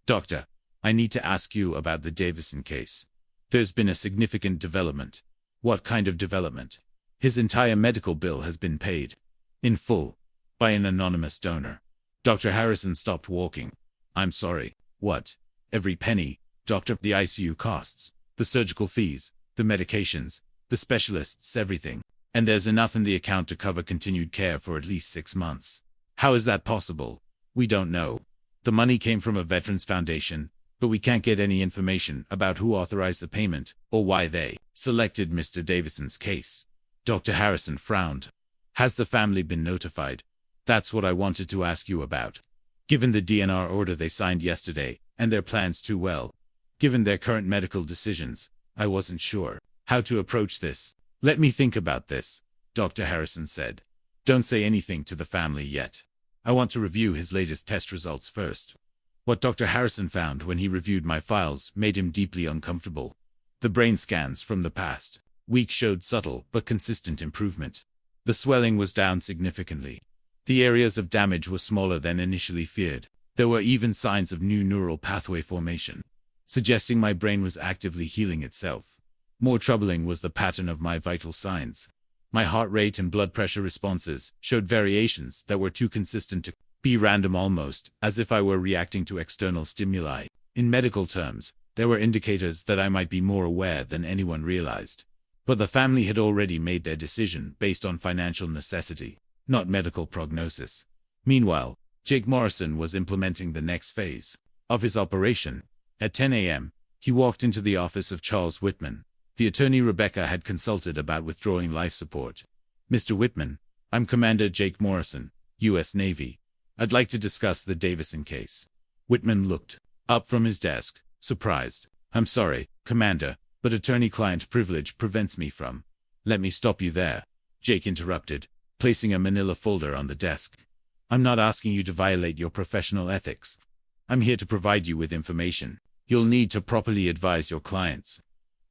"Doctor, I need to ask you about the Davison case. There's been a significant development." "What kind of development?" "His entire medical bill has been paid, in full, by an anonymous donor." Dr. Harrison stopped walking. "I'm sorry, what?" "Every penny, doctor. The ICU costs, the surgical fees, the medications, the specialists, everything. And there's enough in the account to cover continued care for at least 6 months." "How is that possible?" "We don't know. The money came from a veterans foundation, but we can't get any information about who authorized the payment or why they selected Mr. Davison's case." Dr. Harrison frowned. "Has the family been notified?" "That's what I wanted to ask you about. Given the DNR order they signed yesterday, and their plans too well, given their current medical decisions, I wasn't sure how to approach this." "Let me think about this," Dr. Harrison said. "Don't say anything to the family yet. I want to review his latest test results first." What Dr. Harrison found when he reviewed my files made him deeply uncomfortable. The brain scans from the past week showed subtle but consistent improvement. The swelling was down significantly. The areas of damage were smaller than initially feared. There were even signs of new neural pathway formation. suggesting my brain was actively healing itself. More troubling was the pattern of my vital signs. My heart rate and blood pressure responses showed variations that were too consistent to be random, almost as if I were reacting to external stimuli. In medical terms, there were indicators that I might be more aware than anyone realized. But the family had already made their decision based on financial necessity, not medical prognosis. Meanwhile, Jake Morrison was implementing the next phase of his operation. At 10 a.m., he walked into the office of Charles Whitman, the attorney Rebecca had consulted about withdrawing life support. "Mr. Whitman, I'm Commander Jake Morrison, U.S. Navy. I'd like to discuss the Davison case." Whitman looked up from his desk, surprised. "I'm sorry, Commander, but attorney-client privilege prevents me from—" "Let me stop you there," Jake interrupted, placing a manila folder on the desk. "I'm not asking you to violate your professional ethics. I'm here to provide you with information. You'll need to properly advise your clients."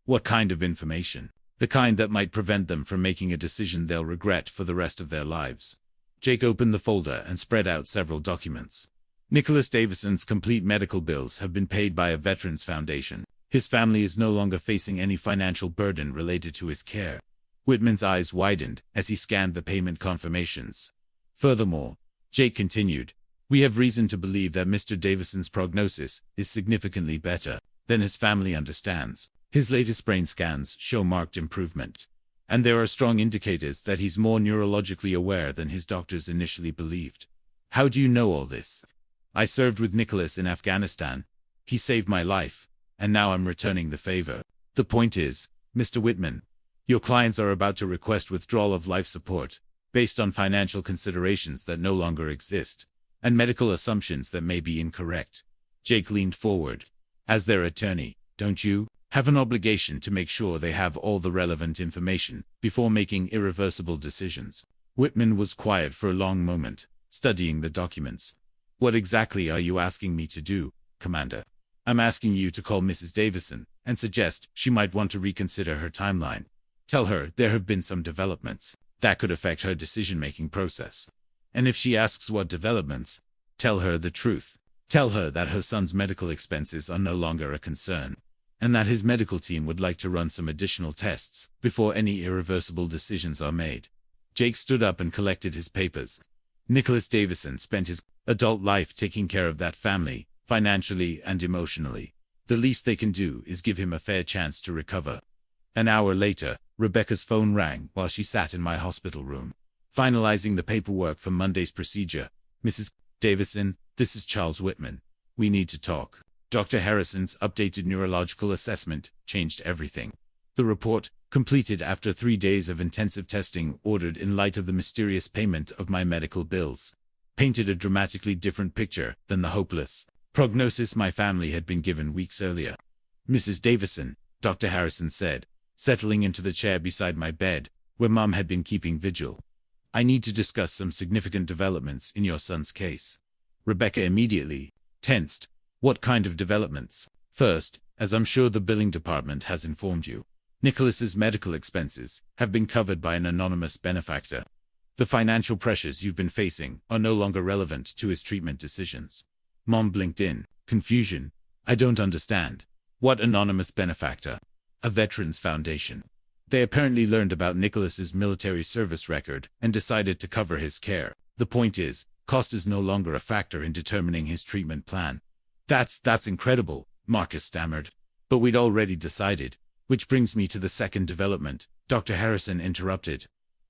"What kind of information?" "The kind that might prevent them from making a decision they'll regret for the rest of their lives." Jake opened the folder and spread out several documents. Nicolas Davison's complete medical bills have been paid by a Veterans Foundation. His family is no longer facing any financial burden related to his care. Whitman's eyes widened as he scanned the payment confirmations. "Furthermore," Jake continued, "we have reason to believe that Mr. Davison's prognosis is significantly better than his family understands. His latest brain scans show marked improvement, and there are strong indicators that he's more neurologically aware than his doctors initially believed." "How do you know all this?" "I served with Nicholas in Afghanistan. He saved my life, and now I'm returning the favor. The point is, Mr. Whitman, your clients are about to request withdrawal of life support based on financial considerations that no longer exist, and medical assumptions that may be incorrect." Jake leaned forward. "As their attorney, don't you have an obligation to make sure they have all the relevant information before making irreversible decisions?" Whitman was quiet for a long moment, studying the documents. "What exactly are you asking me to do, Commander?" "I'm asking you to call Mrs. Davison and suggest she might want to reconsider her timeline. Tell her there have been some developments that could affect her decision-making process. And if she asks what developments, tell her the truth. Tell her that her son's medical expenses are no longer a concern, and that his medical team would like to run some additional tests before any irreversible decisions are made." Jake stood up and collected his papers. Nicolas Davison spent his adult life taking care of that family, financially and emotionally. The least they can do is give him a fair chance to recover. An hour later, Rebecca's phone rang while she sat in my hospital room, finalizing the paperwork for Monday's procedure. "Mrs. Davison, this is Charles Whitman. We need to talk." Dr. Harrison's updated neurological assessment changed everything. The report, completed after 3 days of intensive testing ordered in light of the mysterious payment of my medical bills, painted a dramatically different picture than the hopeless prognosis my family had been given weeks earlier. "Mrs. Davison," Dr. Harrison said, settling into the chair beside my bed, where Mom had been keeping vigil, "I need to discuss some significant developments in your son's case." Rebecca immediately tensed. "What kind of developments?" "First, as I'm sure the billing department has informed you, Nicholas's medical expenses have been covered by an anonymous benefactor. The financial pressures you've been facing are no longer relevant to his treatment decisions." Mom blinked in confusion. "I don't understand. What anonymous benefactor?" "A Veterans Foundation. They apparently learned about Nicholas's military service record and decided to cover his care. The point is, cost is no longer a factor in determining his treatment plan." That's incredible," Marcus stammered. "But we'd already decided." "Which brings me to the second development," Dr. Harrison interrupted.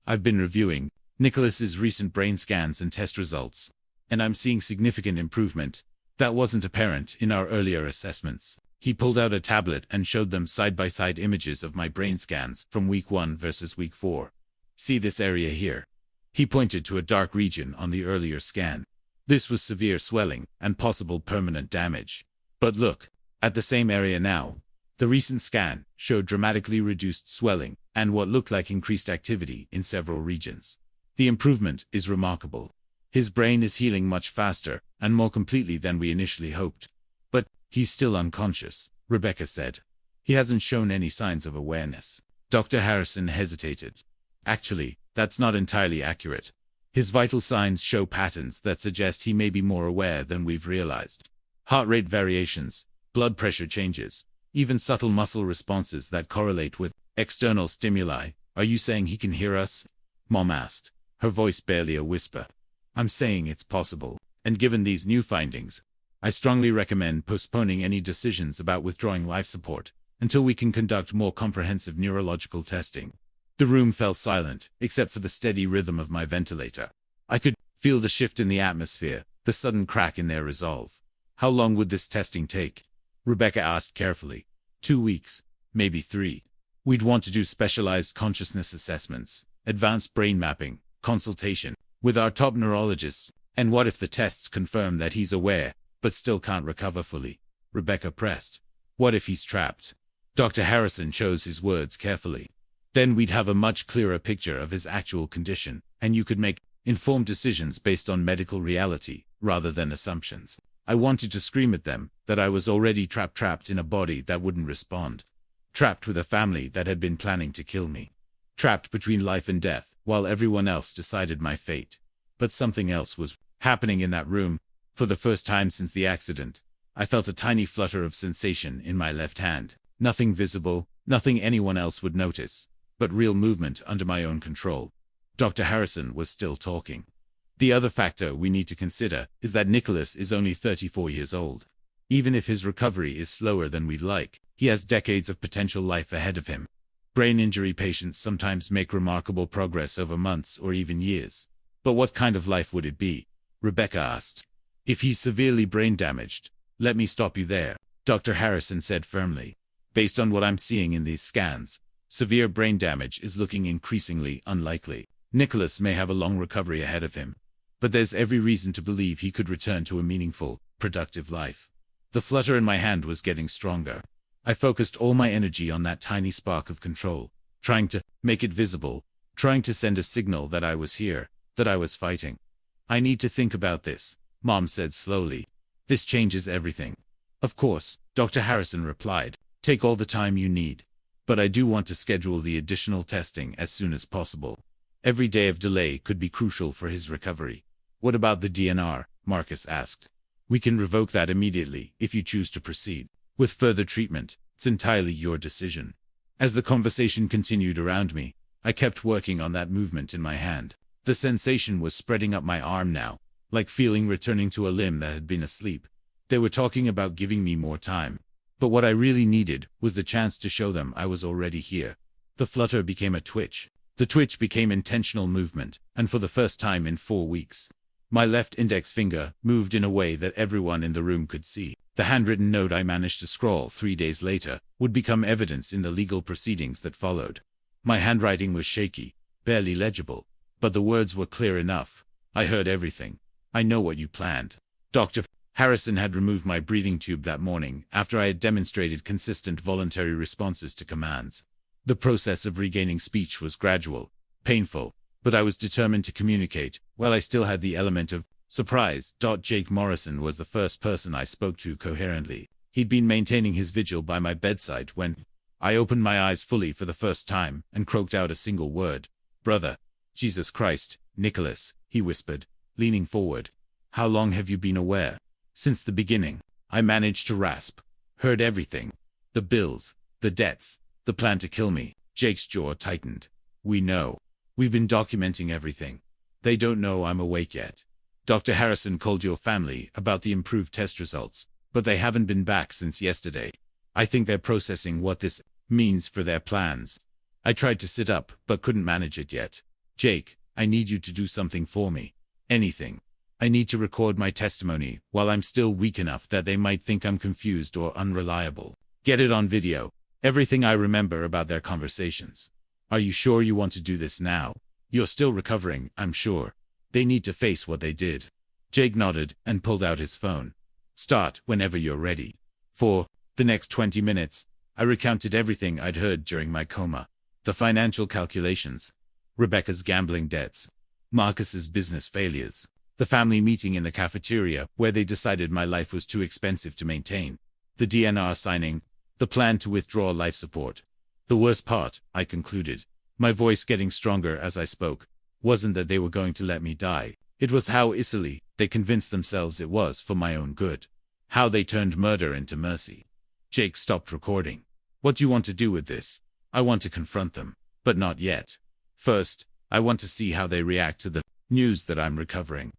"I've been reviewing Nicholas's recent brain scans and test results, and I'm seeing significant improvement that wasn't apparent in our earlier assessments." He pulled out a tablet and showed them side-by-side images of my brain scans from week 1 versus week 4. "See this area here?" He pointed to a dark region on the earlier scan. "This was severe swelling and possible permanent damage. But look at the same area now." The recent scan showed dramatically reduced swelling and what looked like increased activity in several regions. "The improvement is remarkable. His brain is healing much faster and more completely than we initially hoped. But he's still unconscious," Rebecca said. "He hasn't shown any signs of awareness." Dr. Harrison hesitated. "Actually, that's not entirely accurate. His vital signs show patterns that suggest he may be more aware than we've realized. Heart rate variations, blood pressure changes, even subtle muscle responses that correlate with external stimuli. Are you saying he can hear us? Mom asked, her voice barely a whisper. I'm saying it's possible, and given these new findings, I strongly recommend postponing any decisions about withdrawing life support until we can conduct more comprehensive neurological testing. The room fell silent, except for the steady rhythm of my ventilator. I could feel the shift in the atmosphere, the sudden crack in their resolve. How long would this testing take? Rebecca asked carefully. 2 weeks, maybe 3. We'd want to do specialized consciousness assessments, advanced brain mapping, consultation with our top neurologists. And what if the tests confirm that he's aware, but still can't recover fully? Rebecca pressed. What if he's trapped? Dr. Harrison chose his words carefully. Then we'd have a much clearer picture of his actual condition, and you could make informed decisions based on medical reality, rather than assumptions. I wanted to scream at them that I was already trapped in a body that wouldn't respond. Trapped with a family that had been planning to kill me. Trapped between life and death, while everyone else decided my fate. But something else was happening in that room. For the first time since the accident, I felt a tiny flutter of sensation in my left hand. Nothing visible, nothing anyone else would notice, but real movement under my own control. Dr. Harrison was still talking. The other factor we need to consider is that Nicholas is only 34 years old. Even if his recovery is slower than we'd like, he has decades of potential life ahead of him. Brain injury patients sometimes make remarkable progress over months or even years. But what kind of life would it be? Rebecca asked. If he's severely brain damaged, let me stop you there, Dr. Harrison said firmly. Based on what I'm seeing in these scans, severe brain damage is looking increasingly unlikely. Nicholas may have a long recovery ahead of him, but there's every reason to believe he could return to a meaningful, productive life. The flutter in my hand was getting stronger. I focused all my energy on that tiny spark of control, trying to make it visible, trying to send a signal that I was here, that I was fighting. I need to think about this, Mom said slowly. This changes everything. Of course, Dr. Harrison replied. Take all the time you need. But I do want to schedule the additional testing as soon as possible. Every day of delay could be crucial for his recovery. What about the DNR? Marcus asked. We can revoke that immediately if you choose to proceed with further treatment. It's entirely your decision. As the conversation continued around me, I kept working on that movement in my hand. The sensation was spreading up my arm now, like feeling returning to a limb that had been asleep. They were talking about giving me more time. But what I really needed was the chance to show them I was already here. The flutter became a twitch. The twitch became intentional movement, and for the first time in 4 weeks, my left index finger moved in a way that everyone in the room could see. The handwritten note I managed to scrawl 3 days later would become evidence in the legal proceedings that followed. My handwriting was shaky, barely legible, but the words were clear enough. I heard everything. I know what you planned. Dr. Harrison had removed my breathing tube that morning after I had demonstrated consistent voluntary responses to commands. The process of regaining speech was gradual, painful, but I was determined to communicate, while I still had the element of surprise. Jake Morrison was the first person I spoke to coherently. He'd been maintaining his vigil by my bedside when I opened my eyes fully for the first time and croaked out a single word. Brother. Jesus Christ, Nicholas, he whispered, leaning forward. How long have you been aware? Since the beginning. I managed to rasp. Heard everything. The bills, the debts, the plan to kill me. Jake's jaw tightened. We know. We've been documenting everything. They don't know I'm awake yet. Dr. Harrison called your family about the improved test results, but they haven't been back since yesterday. I think they're processing what this means for their plans. I tried to sit up, but couldn't manage it yet. Jake, I need you to do something for me. Anything. I need to record my testimony while I'm still weak enough that they might think I'm confused or unreliable. Get it on video. Everything I remember about their conversations. Are you sure you want to do this now? You're still recovering, I'm sure. They need to face what they did. Jake nodded and pulled out his phone. Start whenever you're ready. For the next 20 minutes, I recounted everything I'd heard during my coma. The financial calculations. Rebecca's gambling debts. Marcus's business failures. The family meeting in the cafeteria where they decided my life was too expensive to maintain. The DNR signing. The plan to withdraw life support. The worst part, I concluded, my voice getting stronger as I spoke, wasn't that they were going to let me die. It was how easily they convinced themselves it was for my own good. How they turned murder into mercy. Jake stopped recording. What do you want to do with this? I want to confront them, but not yet. First, I want to see how they react to the news that I'm recovering.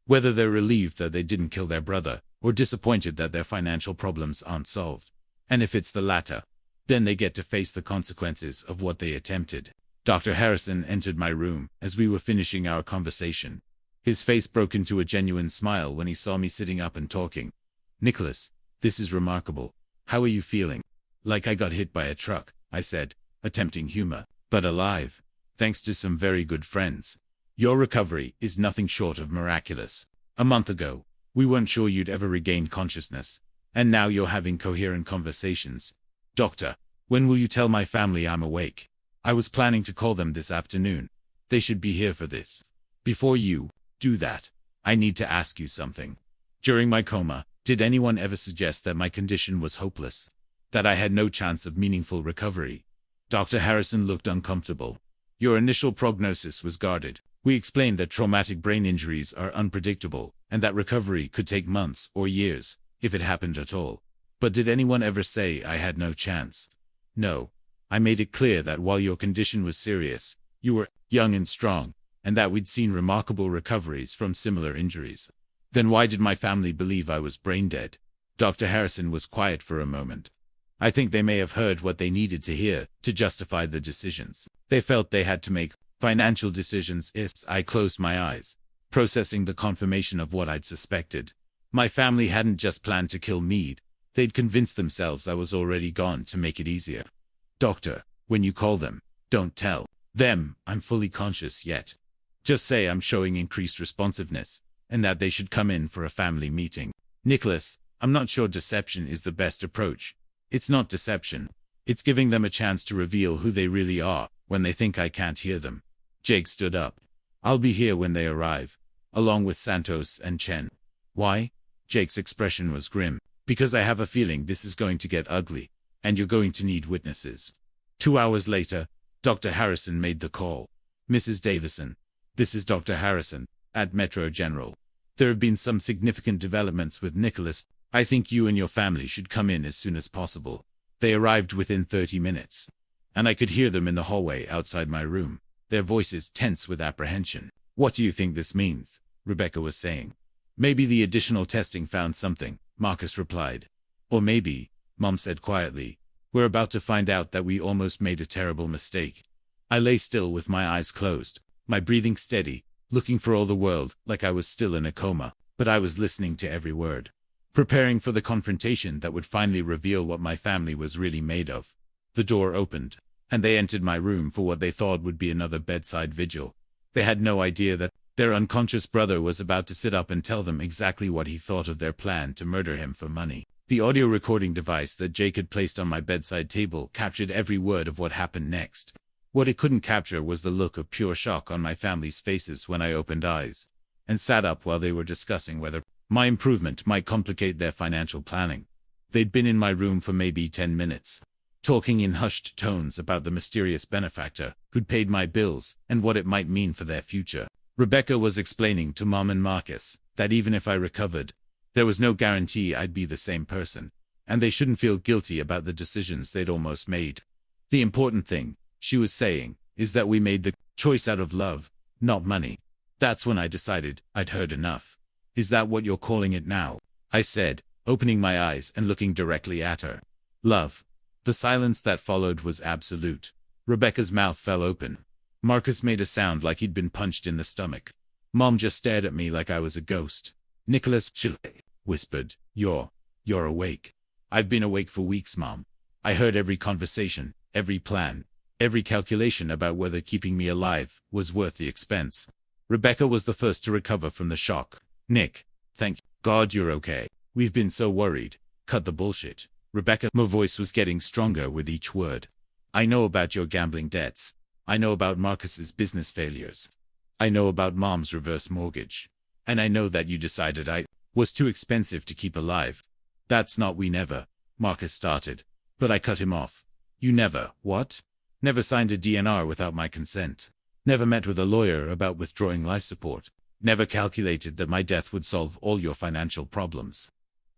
Whether they're relieved that they didn't kill their brother, or disappointed that their financial problems aren't solved. And if it's the latter, then they get to face the consequences of what they attempted. Dr. Harrison entered my room as we were finishing our conversation. His face broke into a genuine smile when he saw me sitting up and talking. Nicholas, this is remarkable. How are you feeling? Like I got hit by a truck, I said, attempting humor, but alive, thanks to some very good friends. Your recovery is nothing short of miraculous. A month ago, we weren't sure you'd ever regain consciousness, and now you're having coherent conversations. Doctor, when will you tell my family I'm awake? I was planning to call them this afternoon. They should be here for this. Before you do that, I need to ask you something. During my coma, did anyone ever suggest that my condition was hopeless? That I had no chance of meaningful recovery? Dr. Harrison looked uncomfortable. Your initial prognosis was guarded. We explained that traumatic brain injuries are unpredictable, and that recovery could take months or years, if it happened at all. But did anyone ever say I had no chance? No. I made it clear that while your condition was serious, you were young and strong, and that we'd seen remarkable recoveries from similar injuries. Then why did my family believe I was brain dead? Dr. Harrison was quiet for a moment. I think they may have heard what they needed to hear to justify the decisions. They felt they had to make financial decisions. I closed my eyes, processing the confirmation of what I'd suspected. My family hadn't just planned to kill me. They'd convinced themselves I was already gone to make it easier. Doctor, when you call them, don't tell them I'm fully conscious yet. Just say I'm showing increased responsiveness, and that they should come in for a family meeting. Nicholas, I'm not sure deception is the best approach. It's not deception. It's giving them a chance to reveal who they really are when they think I can't hear them. Jake stood up. I'll be here when they arrive, along with Santos and Chen. Why? Jake's expression was grim. Because I have a feeling this is going to get ugly, and you're going to need witnesses. 2 hours later, Dr. Harrison made the call. Mrs. Davison, this is Dr. Harrison, at Metro General. There have been some significant developments with Nicholas. I think you and your family should come in as soon as possible. They arrived within 30 minutes, and I could hear them in the hallway outside my room, their voices tense with apprehension. What do you think this means? Rebecca was saying. Maybe the additional testing found something, Marcus replied. Or maybe, Mom said quietly, we're about to find out that we almost made a terrible mistake. I lay still with my eyes closed, my breathing steady, looking for all the world like I was still in a coma, but I was listening to every word, preparing for the confrontation that would finally reveal what my family was really made of. The door opened, and they entered my room for what they thought would be another bedside vigil. They had no idea that their unconscious brother was about to sit up and tell them exactly what he thought of their plan to murder him for money. The audio recording device that Jake had placed on my bedside table captured every word of what happened next. What it couldn't capture was the look of pure shock on my family's faces when I opened eyes and sat up while they were discussing whether my improvement might complicate their financial planning. They'd been in my room for maybe 10 minutes, talking in hushed tones about the mysterious benefactor who'd paid my bills and what it might mean for their future. Rebecca was explaining to Mom and Marcus that even if I recovered, there was no guarantee I'd be the same person, and they shouldn't feel guilty about the decisions they'd almost made. The important thing, she was saying, is that we made the choice out of love, not money. That's when I decided I'd heard enough. Is that what you're calling it now? I said, opening my eyes and looking directly at her. Love. The silence that followed was absolute. Rebecca's mouth fell open. Marcus made a sound like he'd been punched in the stomach. Mom just stared at me like I was a ghost. Nicholas, chill, whispered. You're awake. I've been awake for weeks, Mom. I heard every conversation, every plan, every calculation about whether keeping me alive was worth the expense. Rebecca was the first to recover from the shock. Nick, thank God you're okay. We've been so worried. Cut the bullshit. Rebecca, my voice was getting stronger with each word. I know about your gambling debts. I know about Marcus's business failures. I know about Mom's reverse mortgage. And I know that you decided I was too expensive to keep alive. That's not we never, Marcus started. But I cut him off. You never, what? Never signed a DNR without my consent. Never met with a lawyer about withdrawing life support. Never calculated that my death would solve all your financial problems.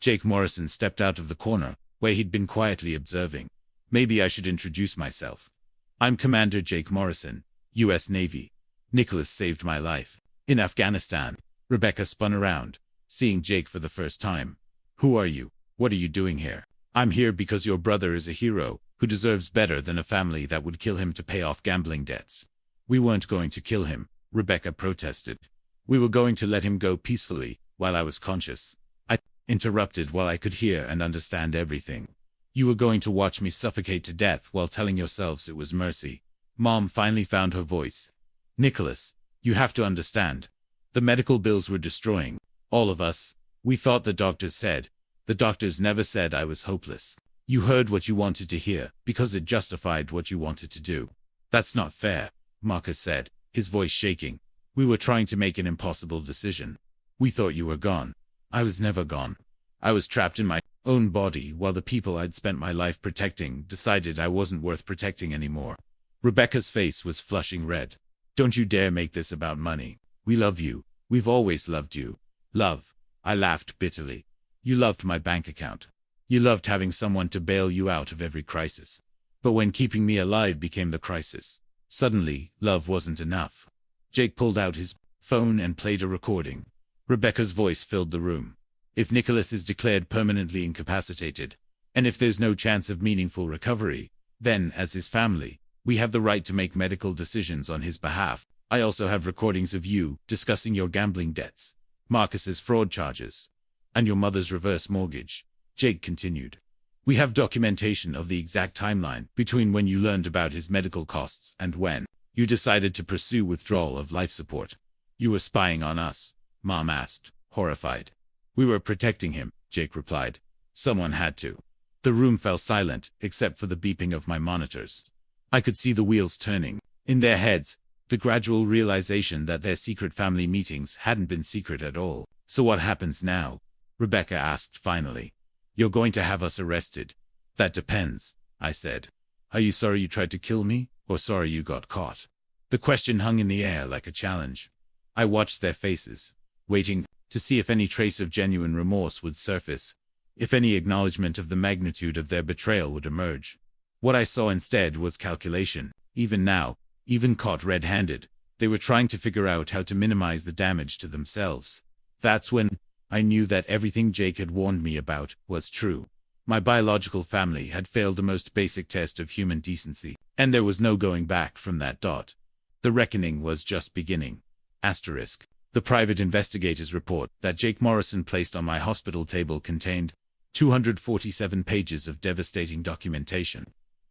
Jake Morrison stepped out of the corner, where he'd been quietly observing. Maybe I should introduce myself. I'm Commander Jake Morrison, U.S. Navy. Nicholas saved my life. In Afghanistan. Rebecca spun around, seeing Jake for the first time. Who are you? What are you doing here? I'm here because your brother is a hero, who deserves better than a family that would kill him to pay off gambling debts. We weren't going to kill him, Rebecca protested. We were going to let him go peacefully, while I was conscious. I interrupted while I could hear and understand everything. You were going to watch me suffocate to death while telling yourselves it was mercy. Mom finally found her voice. Nicholas, you have to understand. The medical bills were destroying all of us. We thought the doctors said. The doctors never said I was hopeless. You heard what you wanted to hear, because it justified what you wanted to do. That's not fair, Marcus said, his voice shaking. We were trying to make an impossible decision. We thought you were gone. I was never gone. I was trapped in my own body while the people I'd spent my life protecting decided I wasn't worth protecting anymore. Rebecca's face was flushing red. Don't you dare make this about money. We love you. We've always loved you. Love. I laughed bitterly. You loved my bank account. You loved having someone to bail you out of every crisis. But when keeping me alive became the crisis, suddenly, love wasn't enough. Jake pulled out his phone and played a recording. Rebecca's voice filled the room. If Nicholas is declared permanently incapacitated, and if there's no chance of meaningful recovery, then, as his family, we have the right to make medical decisions on his behalf. I also have recordings of you discussing your gambling debts, Marcus's fraud charges, and your mother's reverse mortgage. Jake continued. We have documentation of the exact timeline between when you learned about his medical costs and when you decided to pursue withdrawal of life support. You were spying on us, Mom asked, horrified. We were protecting him, Jake replied. Someone had to. The room fell silent, except for the beeping of my monitors. I could see the wheels turning in their heads, the gradual realization that their secret family meetings hadn't been secret at all. So what happens now? Rebecca asked finally. You're going to have us arrested. That depends, I said. Are you sorry you tried to kill me, or sorry you got caught? The question hung in the air like a challenge. I watched their faces, waiting to see if any trace of genuine remorse would surface, if any acknowledgement of the magnitude of their betrayal would emerge. What I saw instead was calculation. Even now, even caught red-handed, they were trying to figure out how to minimize the damage to themselves. That's when I knew that everything Jake had warned me about was true. My biological family had failed the most basic test of human decency, and there was no going back from that. The reckoning was just beginning. Asterisk. The private investigator's report that Jake Morrison placed on my hospital table contained 247 pages of devastating documentation.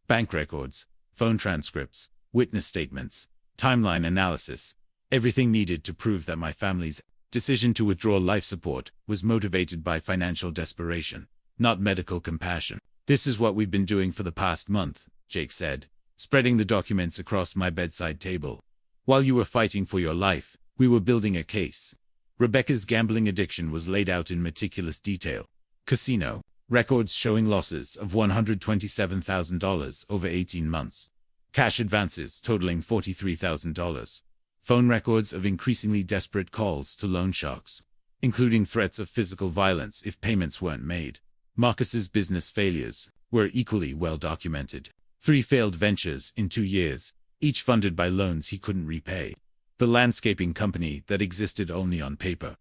Bank records, phone transcripts, witness statements, timeline analysis, everything needed to prove that my family's decision to withdraw life support was motivated by financial desperation, not medical compassion. This is what we've been doing for the past month, Jake said, spreading the documents across my bedside table. While you were fighting for your life, we were building a case. Rebecca's gambling addiction was laid out in meticulous detail. Casino records showing losses of $127,000 over 18 months. Cash advances totaling $43,000. Phone records of increasingly desperate calls to loan sharks, including threats of physical violence if payments weren't made. Marcus's business failures were equally well documented. 3 failed ventures in 2 years, each funded by loans he couldn't repay. The landscaping company that existed only on paper.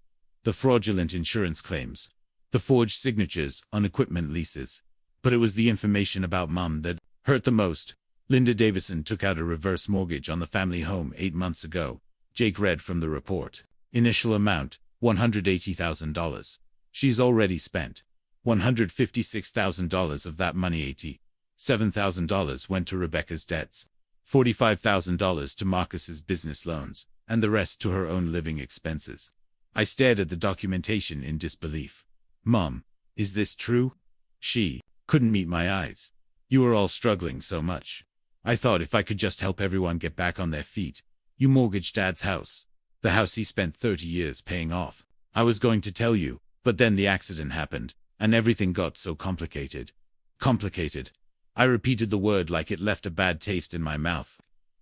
The fraudulent insurance claims. The forged signatures on equipment leases. But it was the information about Mom that hurt the most. Linda Davison took out a reverse mortgage on the family home 8 months ago. Jake read from the report. Initial amount, $180,000. She's already spent $156,000 of that money. $87,000 went to Rebecca's debts, $45,000 to Marcus's business loans, and the rest to her own living expenses. I stared at the documentation in disbelief. Mom, is this true? She couldn't meet my eyes. You were all struggling so much. I thought if I could just help everyone get back on their feet. You mortgaged Dad's house. The house he spent 30 years paying off. I was going to tell you, but then the accident happened, and everything got so complicated. Complicated. I repeated the word like it left a bad taste in my mouth.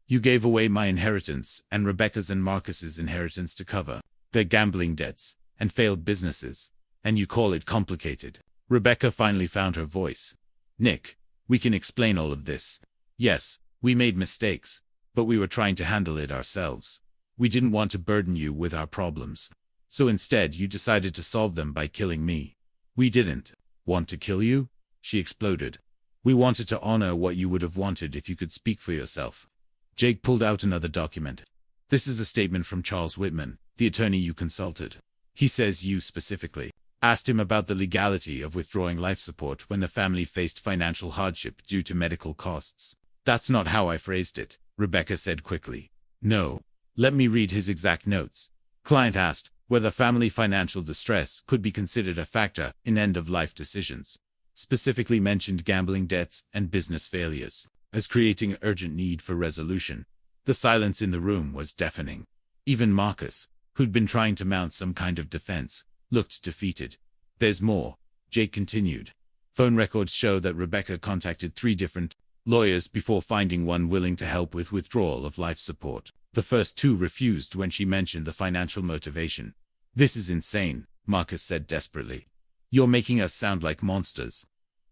You gave away my inheritance and Rebecca's and Marcus's inheritance to cover their gambling debts and failed businesses. And you call it complicated. Rebecca finally found her voice. Nick, we can explain all of this. Yes, we made mistakes, but we were trying to handle it ourselves. We didn't want to burden you with our problems. So instead you decided to solve them by killing me. We didn't want to kill you, she exploded. We wanted to honor what you would have wanted if you could speak for yourself. Jake pulled out another document. This is a statement from Charles Whitman, the attorney you consulted. He says you specifically asked him about the legality of withdrawing life support when the family faced financial hardship due to medical costs. That's not how I phrased it, Rebecca said quickly. No. Let me read his exact notes. Client asked whether family financial distress could be considered a factor in end-of-life decisions. Specifically mentioned gambling debts and business failures as creating urgent need for resolution. The silence in the room was deafening. Even Marcus, who'd been trying to mount some kind of defense, looked defeated. There's more, Jake continued. Phone records show that Rebecca contacted 3 different lawyers before finding one willing to help with withdrawal of life support. The first 2 refused when she mentioned the financial motivation. This is insane, Marcus said desperately. You're making us sound like monsters.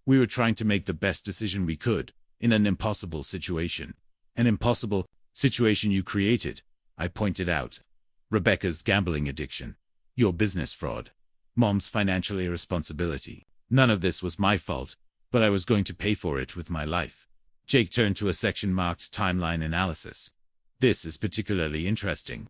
We were trying to make the best decision we could, in an impossible situation. An impossible situation you created, I pointed out. Rebecca's gambling addiction. Your business fraud. Mom's financial irresponsibility. None of this was my fault, but I was going to pay for it with my life. Jake turned to a section marked Timeline Analysis. This is particularly interesting.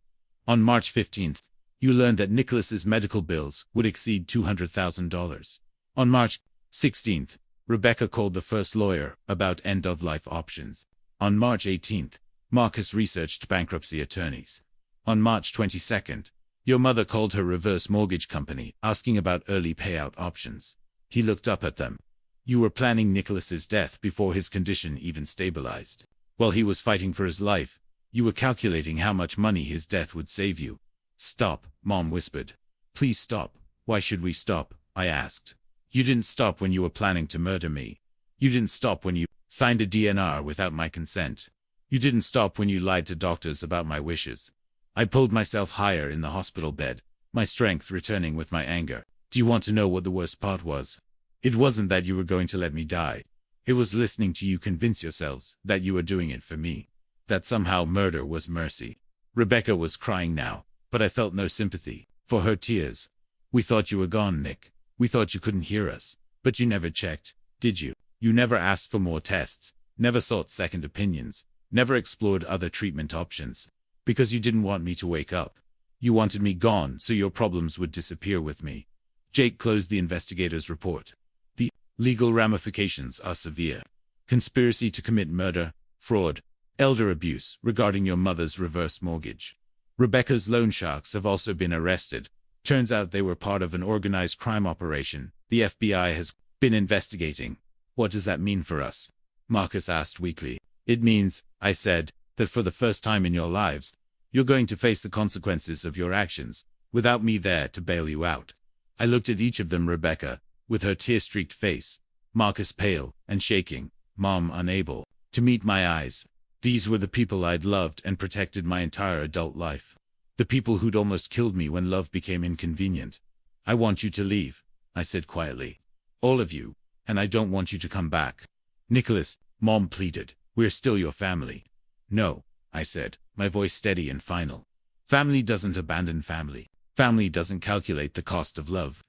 On March 15th, you learned that Nicholas's medical bills would exceed $200,000. On March 16th, Rebecca called the first lawyer about end-of-life options. On March 18th, Marcus researched bankruptcy attorneys. On March 22nd, your mother called her reverse mortgage company asking about early payout options. He looked up at them. You were planning Nicholas's death before his condition even stabilized. While he was fighting for his life, you were calculating how much money his death would save you. Stop, Mom whispered. Please stop. Why should we stop? I asked. You didn't stop when you were planning to murder me. You didn't stop when you signed a DNR without my consent. You didn't stop when you lied to doctors about my wishes. I pulled myself higher in the hospital bed, my strength returning with my anger. Do you want to know what the worst part was? It wasn't that you were going to let me die. It was listening to you convince yourselves that you were doing it for me. That somehow murder was mercy. Rebecca was crying now, but I felt no sympathy for her tears. We thought you were gone, Nick. We thought you couldn't hear us. But you never checked, did you? You never asked for more tests, never sought second opinions, never explored other treatment options. Because you didn't want me to wake up. You wanted me gone so your problems would disappear with me. Jake closed the investigator's report. The legal ramifications are severe. Conspiracy to commit murder, fraud, elder abuse regarding your mother's reverse mortgage. Rebecca's loan sharks have also been arrested. Turns out they were part of an organized crime operation the FBI has been investigating. What does that mean for us? Marcus asked weakly. It means, I said, that for the first time in your lives, you're going to face the consequences of your actions, without me there to bail you out. I looked at each of them, Rebecca, with her tear-streaked face, Marcus pale and shaking, Mom unable to meet my eyes. These were the people I'd loved and protected my entire adult life. The people who'd almost killed me when love became inconvenient. I want you to leave, I said quietly. All of you, and I don't want you to come back. Nicholas, Mom pleaded, we're still your family. No, I said, my voice steady and final. Family doesn't abandon family. Family doesn't calculate the cost of love.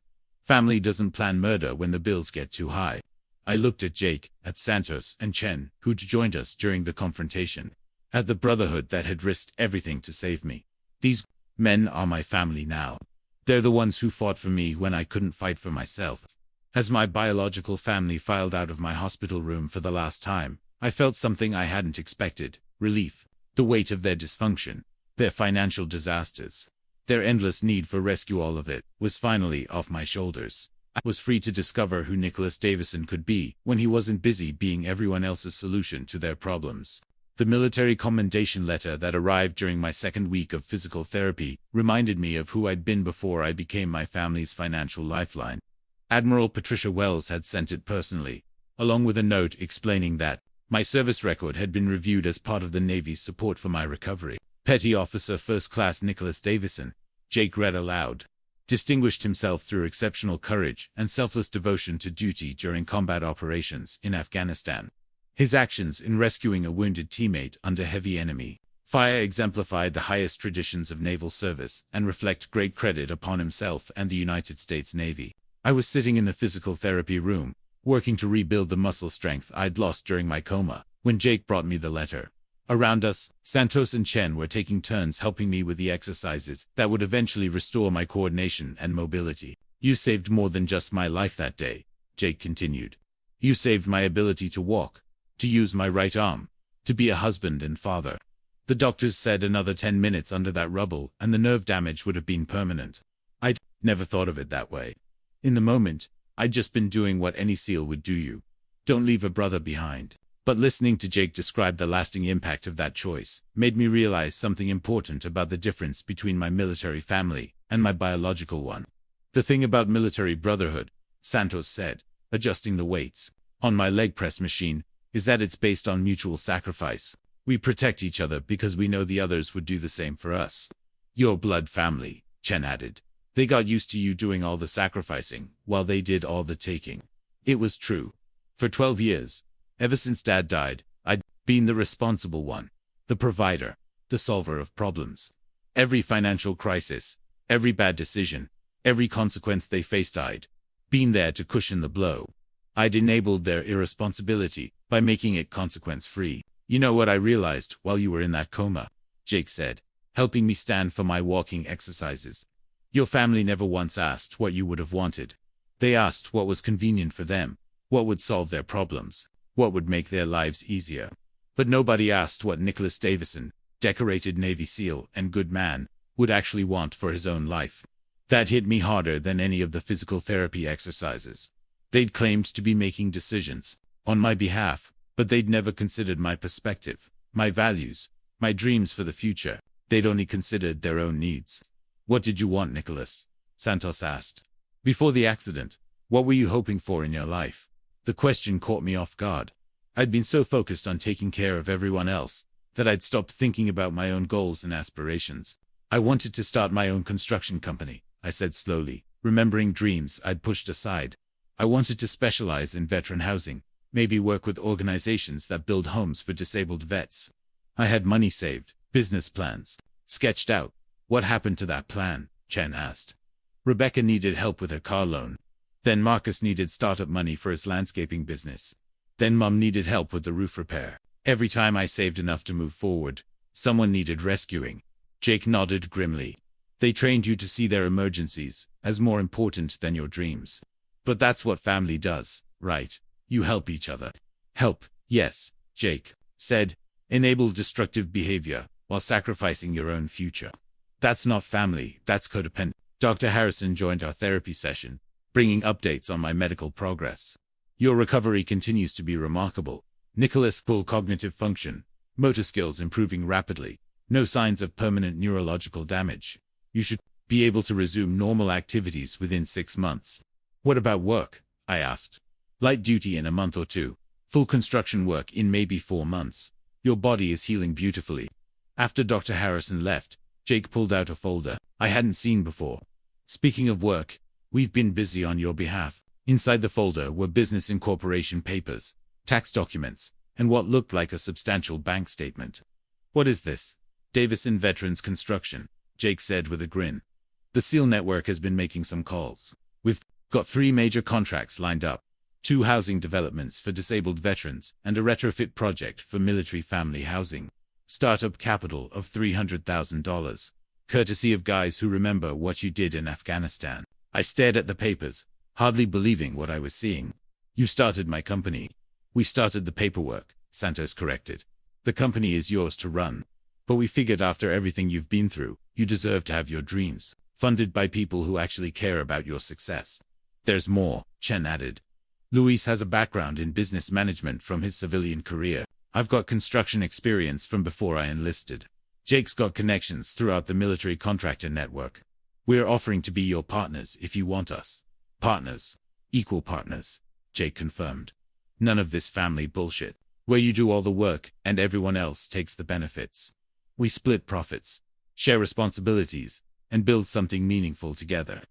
Family doesn't plan murder when the bills get too high. I looked at Jake, at Santos and Chen, who'd joined us during the confrontation. At the brotherhood that had risked everything to save me. These men are my family now. They're the ones who fought for me when I couldn't fight for myself. As my biological family filed out of my hospital room for the last time, I felt something I hadn't expected. Relief. The weight of their dysfunction, their financial disasters, their endless need for rescue, all of it was finally off my shoulders. I was free to discover who Nicolas Davison could be when he wasn't busy being everyone else's solution to their problems. The military commendation letter that arrived during my second week of physical therapy reminded me of who I'd been before I became my family's financial lifeline. Admiral Patricia Wells had sent it personally, along with a note explaining that my service record had been reviewed as part of the Navy's support for my recovery. Petty Officer First Class Nicolas Davison, Jake read aloud. distinguished himself through exceptional courage and selfless devotion to duty during combat operations in Afghanistan. His actions in rescuing a wounded teammate under heavy enemy fire exemplified the highest traditions of naval service and reflect great credit upon himself and the United States Navy. I was sitting in the physical therapy room, working to rebuild the muscle strength I'd lost during my coma, when Jake brought me the letter. Around us, Santos and Chen were taking turns helping me with the exercises that would eventually restore my coordination and mobility. You saved more than just my life that day, Jake continued. You saved my ability to walk, to use my right arm, to be a husband and father. The doctors said another 10 minutes under that rubble and the nerve damage would have been permanent. I'd never thought of it that way. In the moment, I'd just been doing what any SEAL would do. You don't leave a brother behind. But listening to Jake describe the lasting impact of that choice made me realize something important about the difference between my military family and my biological one. The thing about military brotherhood, Santos said, adjusting the weights on my leg press machine, is that it's based on mutual sacrifice. We protect each other because we know the others would do the same for us. Your blood family, Chen added. They got used to you doing all the sacrificing while they did all the taking. It was true. For 12 years, ever since Dad died, I'd been the responsible one, the provider, the solver of problems. Every financial crisis, every bad decision, every consequence they faced, I'd been there to cushion the blow. I'd enabled their irresponsibility by making it consequence-free. You know what I realized while you were in that coma, Jake said, helping me stand for my walking exercises. Your family never once asked what you would have wanted. They asked what was convenient for them, what would solve their problems, what would make their lives easier. But nobody asked what Nicolas Davison, decorated Navy SEAL and good man, would actually want for his own life. That hit me harder than any of the physical therapy exercises. They'd claimed to be making decisions on my behalf, but they'd never considered my perspective, my values, my dreams for the future. They'd only considered their own needs. What did you want, Nicolas? Santos asked. Before the accident, what were you hoping for in your life? The question caught me off guard. I'd been so focused on taking care of everyone else that I'd stopped thinking about my own goals and aspirations. I wanted to start my own construction company, I said slowly, remembering dreams I'd pushed aside. I wanted to specialize in veteran housing, maybe work with organizations that build homes for disabled vets. I had money saved, business plans sketched out. What happened to that plan? Chen asked. Rebecca needed help with her car loan. Then Marcus needed startup money for his landscaping business. Then Mum needed help with the roof repair. Every time I saved enough to move forward, someone needed rescuing. Jake nodded grimly. They trained you to see their emergencies as more important than your dreams. But that's what family does, right? You help each other. Help, yes, Jake said. Enable destructive behavior while sacrificing your own future. That's not family, that's codependent. Dr. Harrison joined our therapy session, bringing updates on my medical progress. Your recovery continues to be remarkable. Nicolas, full cognitive function, motor skills improving rapidly, no signs of permanent neurological damage. You should be able to resume normal activities within 6 months. What about work? I asked. Light duty in a month or 2. Full construction work in maybe 4 months. Your body is healing beautifully. After Dr. Harrison left, Jake pulled out a folder I hadn't seen before. Speaking of work, we've been busy on your behalf. Inside the folder were business incorporation papers, tax documents, and what looked like a substantial bank statement. What is this? Davison Veterans Construction, Jake said with a grin. The SEAL network has been making some calls. We've got 3 major contracts lined up. 2 housing developments for disabled veterans and a retrofit project for military family housing. Startup capital of $300,000. Courtesy of guys who remember what you did in Afghanistan. I stared at the papers, hardly believing what I was seeing. You started my company. We started the paperwork, Santos corrected. The company is yours to run. But we figured after everything you've been through, you deserve to have your dreams funded by people who actually care about your success. There's more, Chen added. Luis has a background in business management from his civilian career. I've got construction experience from before I enlisted. Jake's got connections throughout the military contractor network. We're offering to be your partners if you want us. Partners. Equal partners, Jake confirmed. None of this family bullshit, where you do all the work and everyone else takes the benefits. We split profits, share responsibilities, and build something meaningful together.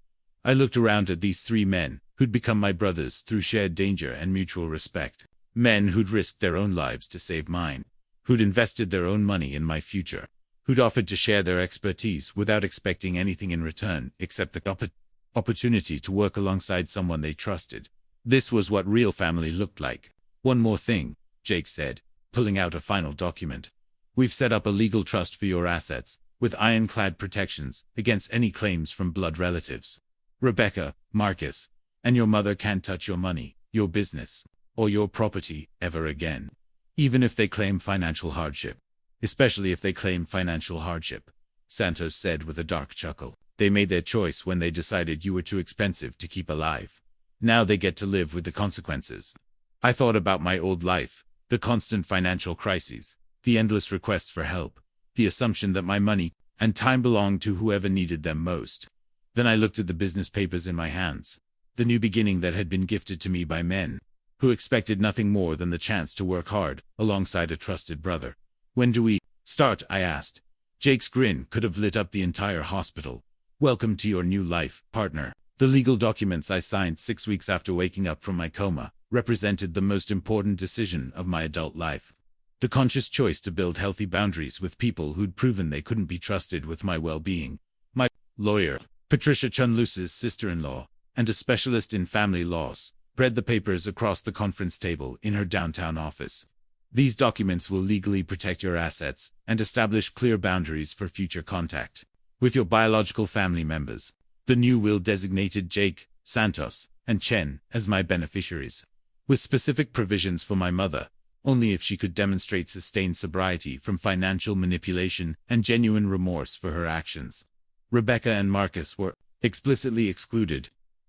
I looked around at these three men, who'd become my brothers through shared danger and mutual respect. Men who'd risked their own lives to save mine, who'd invested their own money in my future, who'd offered to share their expertise without expecting anything in return except the opportunity to work alongside someone they trusted. This was what real family looked like. One more thing, Jake said, pulling out a final document. We've set up a legal trust for your assets, with ironclad protections against any claims from blood relatives. Rebecca, Marcus, and your mother can't touch your money, your business, or your property ever again. Even if they claim financial hardship. Especially if they claim financial hardship, Santos said with a dark chuckle. They made their choice when they decided you were too expensive to keep alive. Now they get to live with the consequences. I thought about my old life, the constant financial crises, the endless requests for help, the assumption that my money and time belonged to whoever needed them most. Then I looked at the business papers in my hands, the new beginning that had been gifted to me by men who expected nothing more than the chance to work hard alongside a trusted brother. When do we start? I asked. Jake's grin could have lit up the entire hospital. Welcome to your new life, partner. The legal documents I signed 6 weeks after waking up from my coma represented the most important decision of my adult life. The conscious choice to build healthy boundaries with people who'd proven they couldn't be trusted with my well-being. My lawyer, Patricia Chunluce's sister-in-law, and a specialist in family laws, spread the papers across the conference table in her downtown office. These documents will legally protect your assets and establish clear boundaries for future contact with your biological family members. The new will designated Jake, Santos, and Chen as my beneficiaries, with specific provisions for my mother, only if she could demonstrate sustained sobriety from financial manipulation and genuine remorse for her actions. Rebecca and Marcus were explicitly excluded.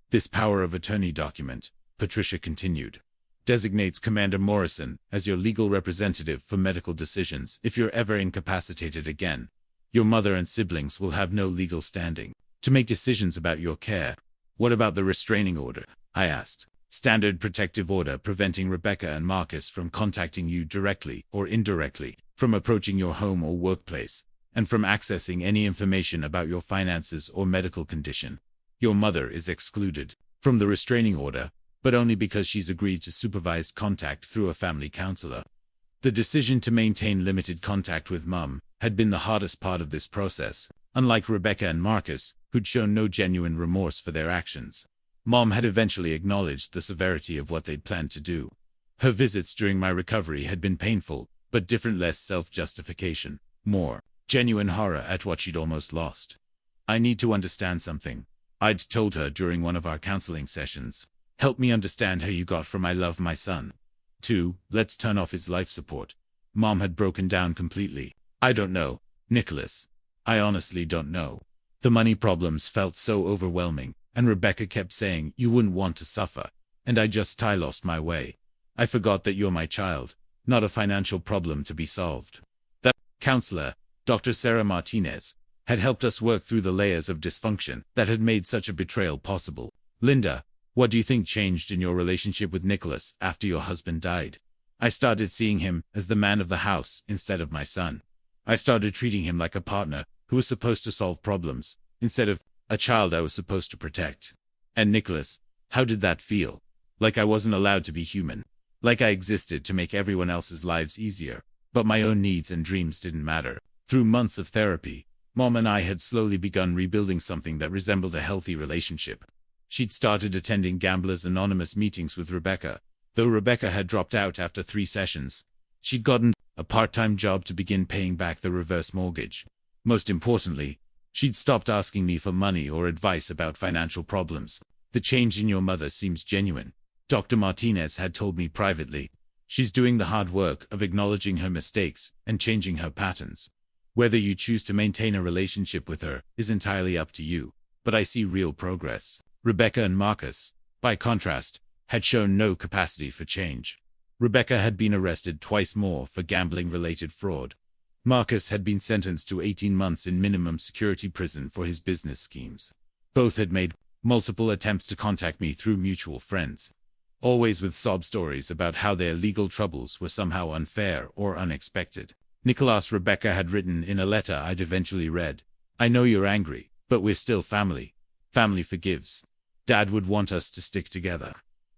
This power of attorney document, Patricia continued, designates Commander Morrison as your legal representative for medical decisions if you're ever incapacitated again. Your mother and siblings will have no legal standing to make decisions about your care. What about the restraining order? I asked. Standard protective order preventing Rebecca and Marcus from contacting you directly or indirectly, from approaching your home or workplace, and from accessing any information about your finances or medical condition. Your mother is excluded from the restraining order, but only because she's agreed to supervised contact through a family counselor. The decision to maintain limited contact with Mum had been the hardest part of this process. Unlike Rebecca and Marcus, who'd shown no genuine remorse for their actions, Mom had eventually acknowledged the severity of what they'd planned to do. Her visits during my recovery had been painful, but different, less self-justification, more genuine horror at what she'd almost lost. I need to understand something, I'd told her during one of our counseling sessions. Help me understand how you got from I love my son to let's turn off his life support. Mom had broken down completely. I don't know, Nicholas. I honestly don't know. The money problems felt so overwhelming, and Rebecca kept saying you wouldn't want to suffer, and I just lost my way. I forgot that you're my child, not a financial problem to be solved. That counselor, Dr. Sarah Martinez, had helped us work through the layers of dysfunction that had made such a betrayal possible. Linda, what do you think changed in your relationship with Nicholas after your husband died? I started seeing him as the man of the house instead of my son. I started treating him like a partner who was supposed to solve problems, instead of a child I was supposed to protect. And Nicholas, how did that feel? Like I wasn't allowed to be human. Like I existed to make everyone else's lives easier, but my own needs and dreams didn't matter. Through months of therapy, Mom and I had slowly begun rebuilding something that resembled a healthy relationship. She'd started attending Gamblers Anonymous meetings with Rebecca, though Rebecca had dropped out after 3 sessions. She'd gotten a part-time job to begin paying back the reverse mortgage. Most importantly, she'd stopped asking me for money or advice about financial problems. The change in your mother seems genuine, Dr. Martinez had told me privately. She's doing the hard work of acknowledging her mistakes and changing her patterns. Whether you choose to maintain a relationship with her is entirely up to you, but I see real progress. Rebecca and Marcus, by contrast, had shown no capacity for change. Rebecca had been arrested twice more for gambling-related fraud. Marcus had been sentenced to 18 months in minimum security prison for his business schemes. Both had made multiple attempts to contact me through mutual friends, always with sob stories about how their legal troubles were somehow unfair or unexpected. Nicolas, Rebecca had written in a letter I'd eventually read, I know you're angry, but we're still family. Family forgives. Dad would want us to stick together.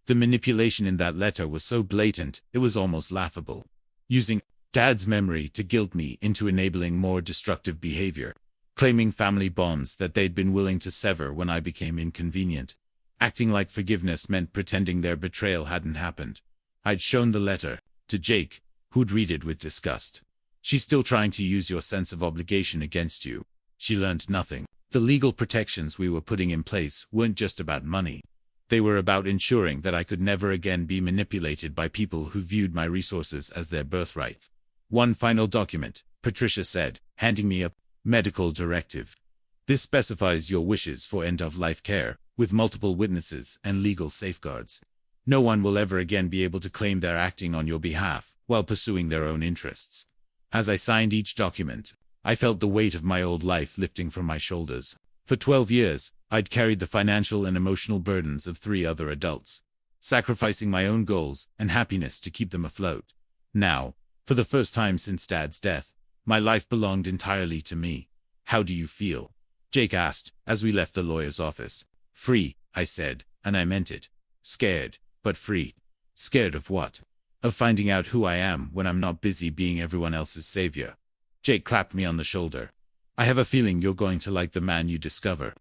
The manipulation in that letter was so blatant, it was almost laughable. Using Dad's memory to guilt me into enabling more destructive behavior. Claiming family bonds that they'd been willing to sever when I became inconvenient. Acting like forgiveness meant pretending their betrayal hadn't happened. I'd shown the letter to Jake, who'd read it with disgust. She's still trying to use your sense of obligation against you. She learned nothing. The legal protections we were putting in place weren't just about money. They were about ensuring that I could never again be manipulated by people who viewed my resources as their birthright. One final document, Patricia said, handing me a medical directive. This specifies your wishes for end-of-life care, with multiple witnesses and legal safeguards. No one will ever again be able to claim they're acting on your behalf while pursuing their own interests. As I signed each document, I felt the weight of my old life lifting from my shoulders. For 12 years, I'd carried the financial and emotional burdens of 3 other adults, sacrificing my own goals and happiness to keep them afloat. Now, for the first time since Dad's death, my life belonged entirely to me. How do you feel? Jake asked, as we left the lawyer's office. Free, I said, and I meant it. Scared, but free. Scared of what? Of finding out who I am when I'm not busy being everyone else's savior. Jake clapped me on the shoulder. I have a feeling you're going to like the man you discover.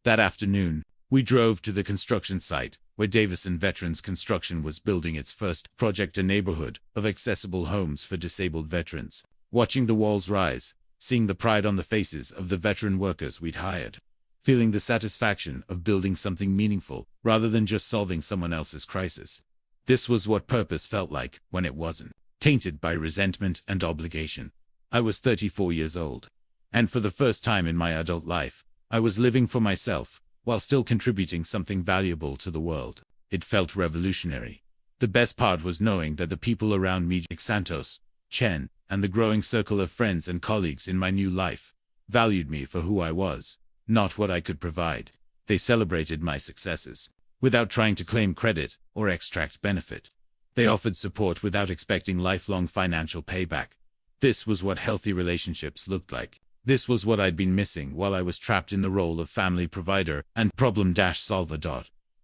That afternoon, we drove to the construction site, where Davison Veterans Construction was building its first project, a neighborhood of accessible homes for disabled veterans. Watching the walls rise, seeing the pride on the faces of the veteran workers we'd hired. Feeling the satisfaction of building something meaningful, rather than just solving someone else's crisis. This was what purpose felt like when it wasn't tainted by resentment and obligation. I was 34 years old. And for the first time in my adult life, I was living for myself, while still contributing something valuable to the world. It felt revolutionary. The best part was knowing that the people around me, Santos, Chen, and the growing circle of friends and colleagues in my new life, valued me for who I was, not what I could provide. They celebrated my successes, without trying to claim credit or extract benefit. They offered support without expecting lifelong financial payback. This was what healthy relationships looked like. This was what I'd been missing while I was trapped in the role of family provider and problem-solver.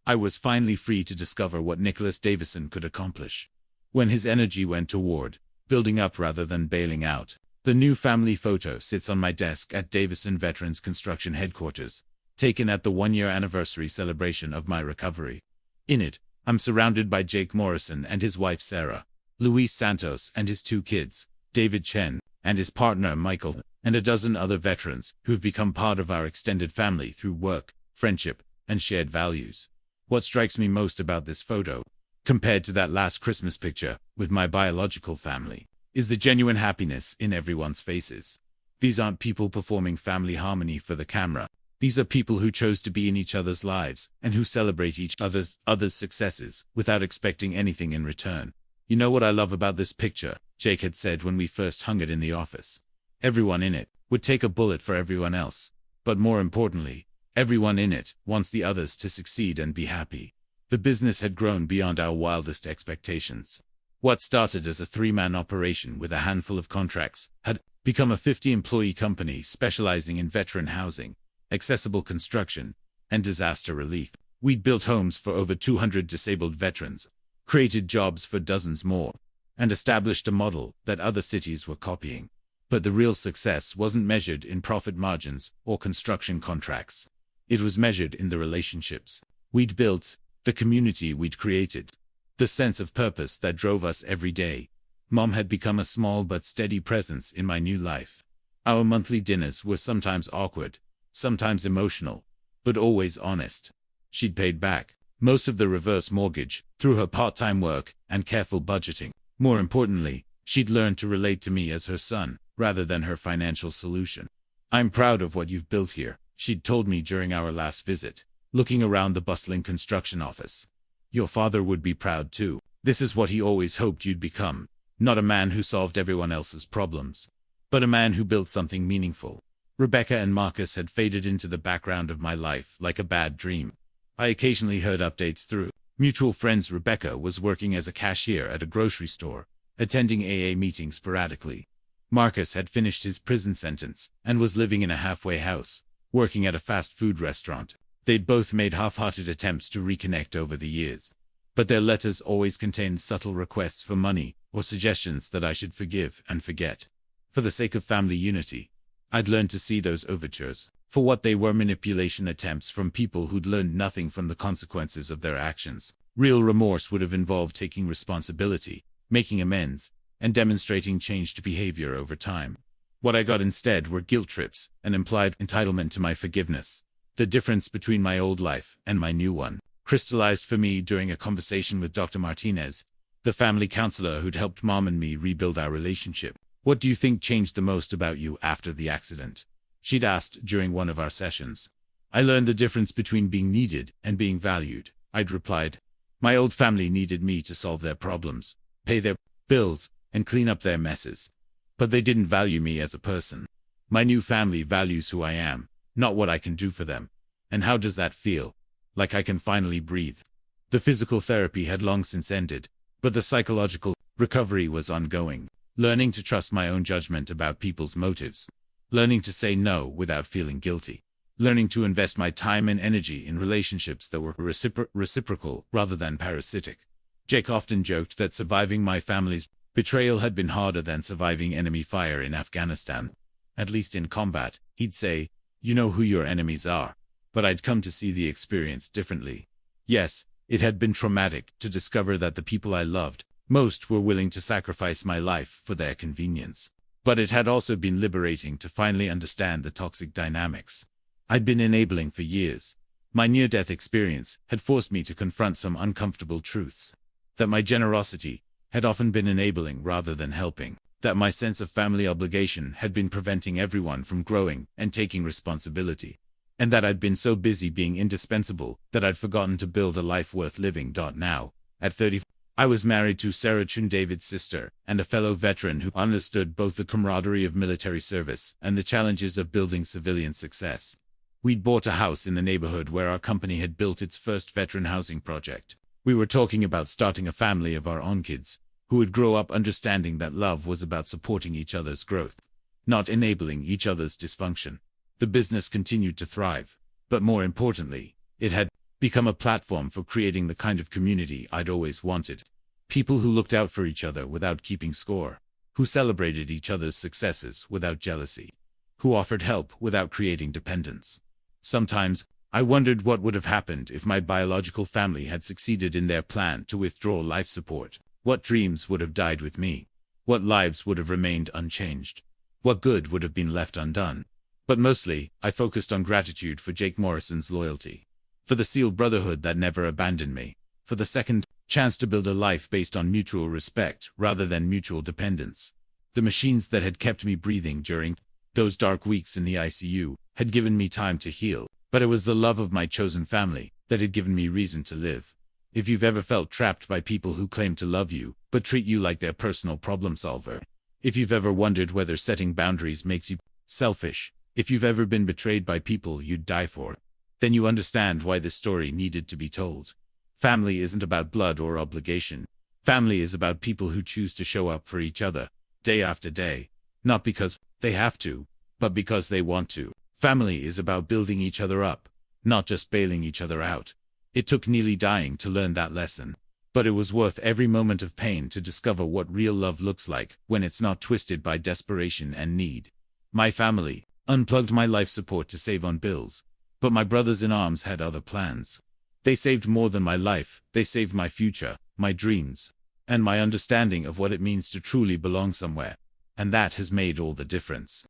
I was finally free to discover what Nicolas Davison could accomplish. When his energy went toward building up rather than bailing out. The new family photo sits on my desk at Davison Veterans Construction Headquarters, taken at the 1-year anniversary celebration of my recovery. In it, I'm surrounded by Jake Morrison and his wife Sarah, Luis Santos and his 2 kids, David Chen, and his partner Michael, and a dozen other veterans who've become part of our extended family through work, friendship, and shared values. What strikes me most about this photo, compared to that last Christmas picture with my biological family, is the genuine happiness in everyone's faces. These aren't people performing family harmony for the camera. These are people who chose to be in each other's lives and who celebrate each other's successes without expecting anything in return. You know what I love about this picture, Jake had said when we first hung it in the office. Everyone in it would take a bullet for everyone else. But more importantly, everyone in it wants the others to succeed and be happy. The business had grown beyond our wildest expectations. What started as a 3-man operation with a handful of contracts had become a 50-employee company specializing in veteran housing, accessible construction, and disaster relief. We'd built homes for over 200 disabled veterans, created jobs for dozens more, and established a model that other cities were copying. But the real success wasn't measured in profit margins or construction contracts. It was measured in the relationships we'd built, the community we'd created, the sense of purpose that drove us every day. Mom had become a small but steady presence in my new life. Our monthly dinners were sometimes awkward, sometimes emotional, but always honest. She'd paid back most of the reverse mortgage through her part-time work and careful budgeting. More importantly, she'd learned to relate to me as her son, rather than her financial solution. "I'm proud of what you've built here," she'd told me during our last visit, looking around the bustling construction office. "Your father would be proud too. This is what he always hoped you'd become. Not a man who solved everyone else's problems, but a man who built something meaningful." Rebecca and Marcus had faded into the background of my life like a bad dream. I occasionally heard updates through mutual friends. Rebecca was working as a cashier at a grocery store, attending AA meetings sporadically. Marcus had finished his prison sentence and was living in a halfway house, working at a fast food restaurant. They'd both made half-hearted attempts to reconnect over the years, but their letters always contained subtle requests for money or suggestions that I should forgive and forget. For the sake of family unity, I'd learned to see those overtures for what they were: manipulation attempts from people who'd learned nothing from the consequences of their actions. Real remorse would have involved taking responsibility, making amends, and demonstrating changed behavior over time. What I got instead were guilt trips, an implied entitlement to my forgiveness. The difference between my old life and my new one crystallized for me during a conversation with Dr. Martinez, the family counselor who'd helped Mom and me rebuild our relationship. "What do you think changed the most about you after the accident?" she'd asked during one of our sessions. "I learned the difference between being needed and being valued," I'd replied. "My old family needed me to solve their problems, pay their bills, and clean up their messes. But they didn't value me as a person. My new family values who I am, not what I can do for them." And how does that feel? Like I can finally breathe. The physical therapy had long since ended, but the psychological recovery was ongoing. Learning to trust my own judgment about people's motives. Learning to say no without feeling guilty. Learning to invest my time and energy in relationships that were reciprocal rather than parasitic. Jake often joked that surviving my family's betrayal had been harder than surviving enemy fire in Afghanistan. At least in combat, he'd say, "You know who your enemies are." But I'd come to see the experience differently. Yes, it had been traumatic to discover that the people I loved most were willing to sacrifice my life for their convenience. But it had also been liberating to finally understand the toxic dynamics I'd been enabling for years. My near-death experience had forced me to confront some uncomfortable truths. That my generosity had often been enabling rather than helping. That my sense of family obligation had been preventing everyone from growing and taking responsibility. And that I'd been so busy being indispensable that I'd forgotten to build a life worth living. Now, at 30, I was married to Sarah Chun, David's sister, and a fellow veteran who understood both the camaraderie of military service and the challenges of building civilian success. We'd bought a house in the neighborhood where our company had built its first veteran housing project. We were talking about starting a family of our own kids, who would grow up understanding that love was about supporting each other's growth, not enabling each other's dysfunction. The business continued to thrive, but more importantly, it had become a platform for creating the kind of community I'd always wanted. People who looked out for each other without keeping score, who celebrated each other's successes without jealousy, who offered help without creating dependence. Sometimes, I wondered what would have happened if my biological family had succeeded in their plan to withdraw life support. What dreams would have died with me? What lives would have remained unchanged? What good would have been left undone? But mostly, I focused on gratitude for Jake Morrison's loyalty, for the SEAL brotherhood that never abandoned me, for the second chance to build a life based on mutual respect rather than mutual dependence. The machines that had kept me breathing during those dark weeks in the ICU had given me time to heal, but it was the love of my chosen family that had given me reason to live. If you've ever felt trapped by people who claim to love you, but treat you like their personal problem solver, if you've ever wondered whether setting boundaries makes you selfish, if you've ever been betrayed by people you'd die for, then you understand why this story needed to be told. Family isn't about blood or obligation. Family is about people who choose to show up for each other, day after day, not because they have to, but because they want to. Family is about building each other up, not just bailing each other out. It took nearly dying to learn that lesson, but it was worth every moment of pain to discover what real love looks like when it's not twisted by desperation and need. My family unplugged my life support to save on bills, but my brothers in arms had other plans. They saved more than my life. They saved my future, my dreams, and my understanding of what it means to truly belong somewhere. And that has made all the difference.